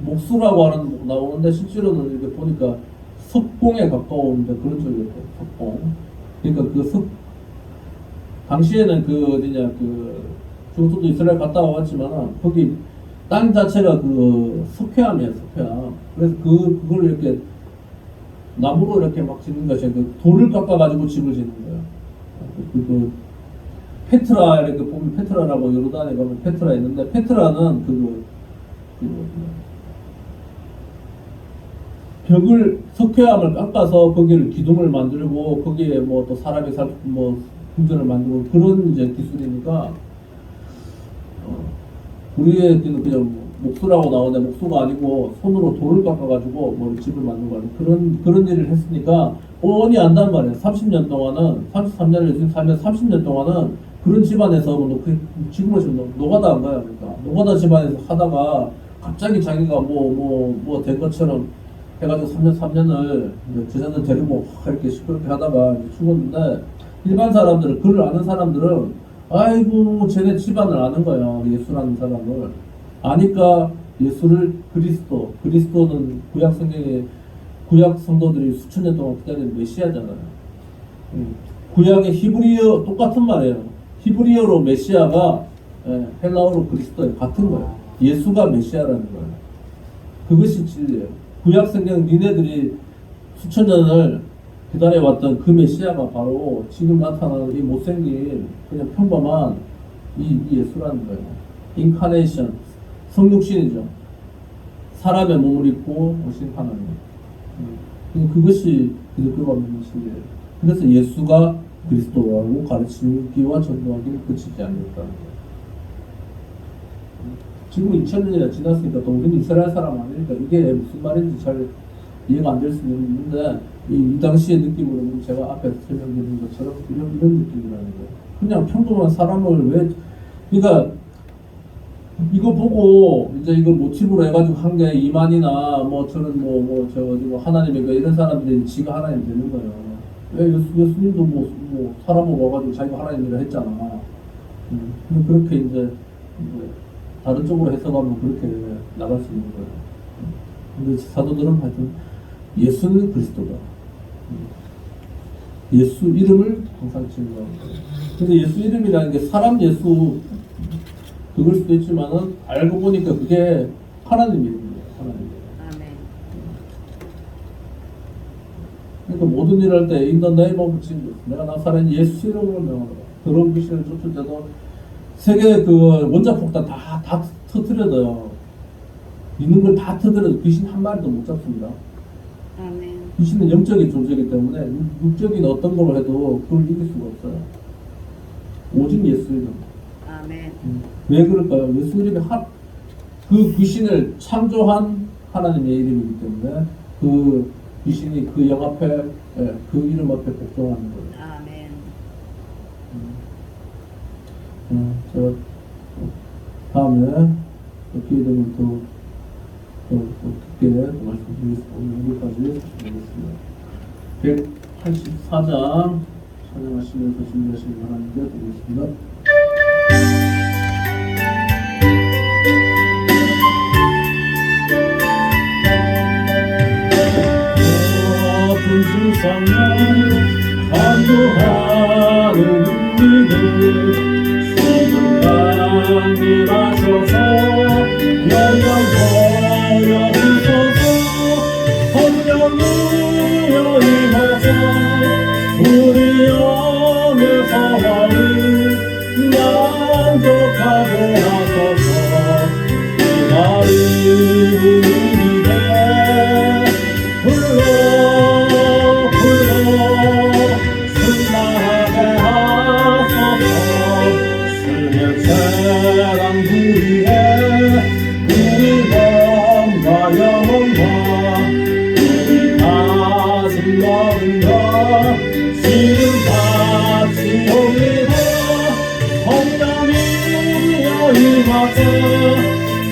목수라고 하는 나오는데 실제로는 이렇게 보니까 석공에 가까운데 그런 쪽이었고, 석공. 그러니까 당시에는 저도 이스라엘 갔다 와봤지만 거기 땅 자체가 석회암이에요, 석회암. 그래서 그걸 이렇게 나무로 이렇게 막 짓는 것이 돌을 깎아가지고 집을 짓는 거예요. 페트라 이렇게 보면 페트라라고 요르단에 가면 페트라 있는데, 페트라는 벽을 석회암을 깎아서 거기를 기둥을 만들고 거기에 뭐 또 사람이 궁전을 만들고 그런 이제 기술이니까 우리의 그냥 목수라고 나오는데 목수가 아니고 손으로 돌을 깎아가지고 뭐 집을 만든 거 아니에요. 그런 일을 했으니까 뻔히 안단 말이에요. 30년 동안은 33년을 지금 살면 30년 동안은 그런 집안에서 지금은 지금 노가다 한 거야. 그러니까 노가다 집안에서 하다가 갑자기 자기가 뭐 된 것처럼 해가지고 3년을 제자들 데리고 이렇게 시끄럽게 하다가 죽었는데 일반 사람들은 그를 아는 사람들은 아이고 쟤네 집안을 아는 거야. 예수라는 사람을 아니까 예수를 그리스도는 구약 성경에 구약 성도들이 수천 년 동안 기다린 메시아잖아요. 구약의 히브리어 똑같은 말이에요. 히브리어로 메시아가 헬라어로 그리스도예요. 같은 거예요. 예수가 메시아라는 거예요. 그것이 진리예요. 구약 성경 니네들이 수천 년을 기다려왔던 그 메시아가 바로 지금 나타나는 이 못생긴 그냥 평범한 이 예수라는 거예요. 인카네이션, 성육신이죠. 사람의 몸을 입고 오신 하나님. 그것이 그리스도가 믿는 진리예요. 그래서 예수가 그리스도라고 가르치기와 전도하기를 그치지 않는다는 거예요. 지금 2000년이나 지났으니까 또 우리는 이스라엘 사람 아니니까 이게 무슨 말인지 잘 이해가 안 될 수는 있는데 이 당시의 느낌으로는 제가 앞에서 설명드린 것처럼 이런 느낌이라는 거예요. 그냥 평범한 사람을 왜 그러니까 이거 보고 이제 이걸 모티브로 해가지고 한 게 이만이나 뭐 저는 뭐 하나님인가 이런 사람들이 지가 하나님 되는 거예요. 왜 예수님도 뭐 사람 와가지고 자기가 하나님이라 했잖아. 근데 그렇게 이제 다른 쪽으로 해석하면 그렇게 나갈 수 있는 거예요. 근데 사도들은 하여튼 예수는 그리스도다. 예수 이름을 항상 증거하는 거예요. 근데 예수 이름이라는 게 사람 예수 그걸 수도 있지만은 알고 보니까 그게 하나님 이름이에요. 하나님. 아멘. 그러니까 모든 일을 할 때 in the name of Jesus 내가 나사렛 예수 이름으로 명하노라. 더러운 귀신을 쫓을 때도 세계 그 원자폭탄 다 터뜨려도요. 있는 걸 다 터뜨려도 귀신 한 마리도 못 잡습니다. 아멘. 귀신은 영적인 존재이기 때문에 육적인 어떤 걸 해도 그걸 이길 수가 없어요. 오직 예수 이름. 아멘. 왜 그럴까요? 예수 이름이 그 귀신을 창조한 하나님의 이름이기 때문에 그 귀신이 그 영 앞에 그 이름 앞에 복종하는 거예요. 아멘. 제가 다음에 기회 되면 더 깊게 말씀드리겠습니다. 오늘 여기까지 드리겠습니다. 184장 찬양하시면서 준비하시는 하나님께 드리겠습니다. 세상을 간구하는 우리들 지금 강림하셔서 영광하여 주소서. 성령이여 임하사 우리 영의 소원을 만족하게 하소서. 기다리는 우리들 승만하게 하소서. 세상 우리의 우리 몸과 영혼과 우리 가진 모든 것 지금 바치옵니다. 성령이여 임하사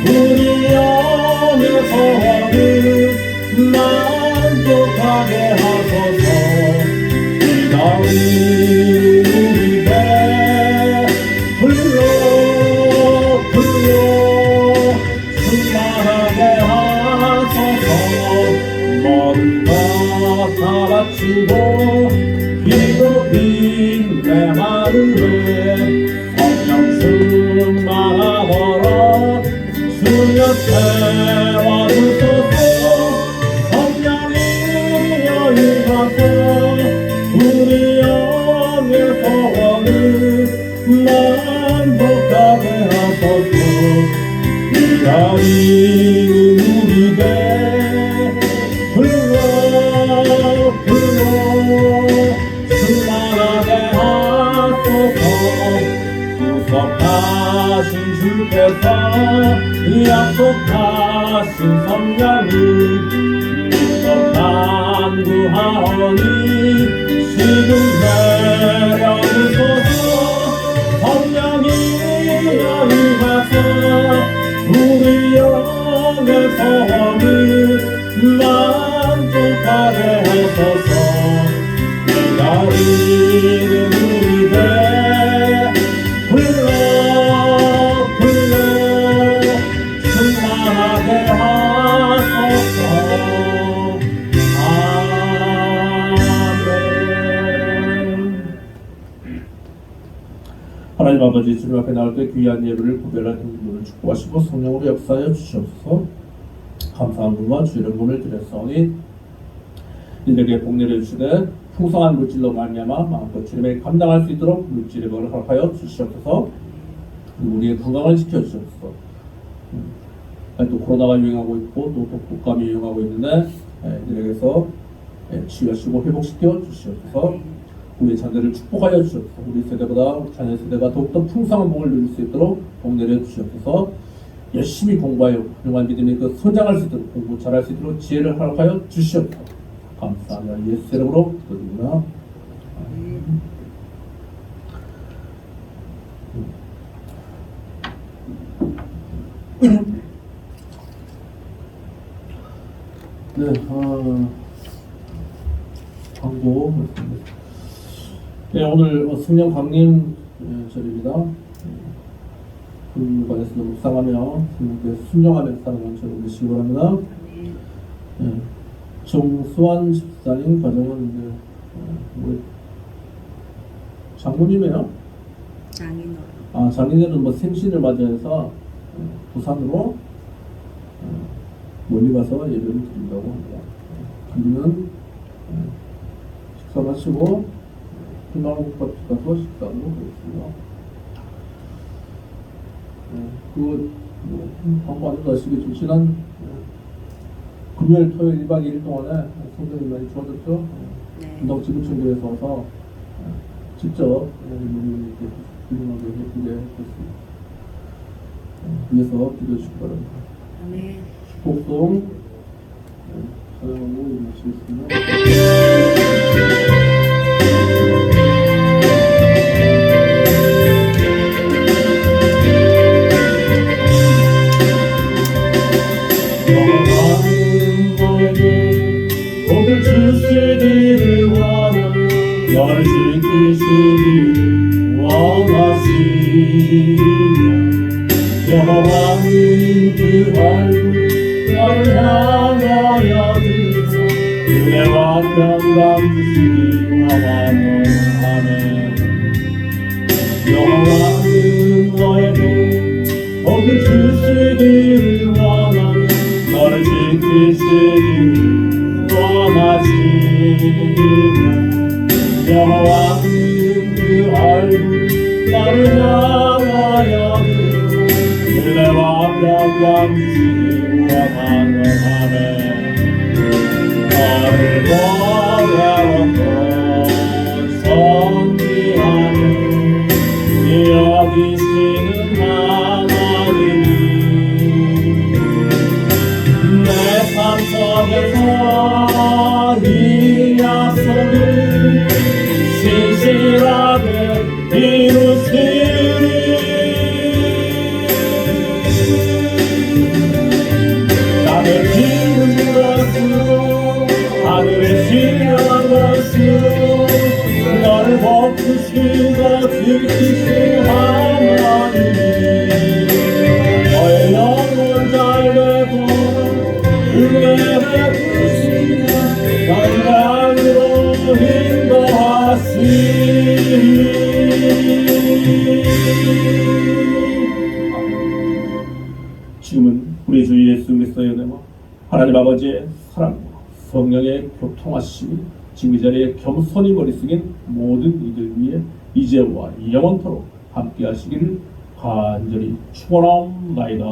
우리 영의 소원을 만족하게 하소서. 기다리는 우리 배 불러 충만하게 하소서. 모든 것 다 바치고 기도빈 내 하루에 성령 충만하도록 주여 채워주소서. 성령이여 임하사 우리 영의 소원을 만족하게 하소서. 기다리는 우리 배 불러 충만하게 하소서. 구속하신 주께서 약속하신 성령을 믿어 간구하오니 지금 내려오소서. 성령이 임하사 우리 영의 소원을 만족하게 하소서. 기다리는 우리들 불러 충만하게 하소서. 아멘. 하나님 아버지, 주님 앞에 나올 때 귀한 예배를 구별한 힘을 축복하시고 성령으로 역사하여 주시옵소서. 감사한 분과 주의 이름을 드렸사오니 이들에게 복 내려주시되 풍성한 물질로 말미암아 마음껏 주님의 감당할 수 있도록 물질의 복을 허락하여 주시옵소서. 우리의 건강을 지켜주시옵소서. 또 코로나가 유행하고 있고 또 독감이 유행하고 있는데 이들에게서 치유하시고 회복시켜 주시옵소서. 우리 자녀를 축복하여 주시옵소서. 우리 세대보다 자녀 세대가 더욱더 풍성한 복을 누릴 수 있도록 복 내려 주시옵소서. 열심히 공부하여 훌륭한 믿음의 그 성장할 수 있도록 공부 잘할 수 있도록 지혜를 허락하여 주시옵소서. 감사하며 예수 이름으로 기도드립니다. 네, 광고. 네, 오늘 승령 강림 절입니다. 금관에서 묵상하며 승령께 순종하며 살아가는 절을 계시기 바랍니다. 네, 정수환 집사님 가정은 이제 우리 장모님이에요? 장인어른. 장인어른 뭐 생신을 맞이해서 부산으로 멀리 가서 예배를 드린다고 합니다. 우리는 식사 마치고 희망국밥 가서 식사하도록 하겠습니다. 광고 안 하시겠지만 지난 금요일, 토요일 1박 2일 동안에 성전이 많이 좋아졌죠. 분당지구청교회에서 와서 직접 이렇게 훌륭하게 예쁘게 했습니다. 위해서 기도해 주시기 바랍니다. 아멘. 복송 사랑하고 임하시겠습니다. 주시기를 원하며 너를 지키시기를 원하시며 여호와는 그 얼굴 너를 향하여 드사 은혜와 평강 주시기 원하노라면 여호와는 너에게 복을 주시기를 원하며 너를 지키시기를 원하시며 여호와는 그 얼굴 나를 향하여 드사 은혜와 평강 주시기 원하노라면 너를 보배롭고 존귀하는 여기시는 하나님이 내 삶 속에서 이 약속을 신실하게 이루시리. 나를 기운 것으로 하늘에 신령한 것으로 너를 복주시고 지키신 하나님이 너의 영혼 잘되고 은혜를 주시며 건강으로 인도하시니 지금은 우리 주 예수 그리스도의 은혜와 하나님 아버지의 사랑과 성령의 교통하심이 지금 이 자리에 겸손히 머리 숙인 모든 이들 위해 이제와 영원토록 함께 하시기를 간절히 축원하옵나이다.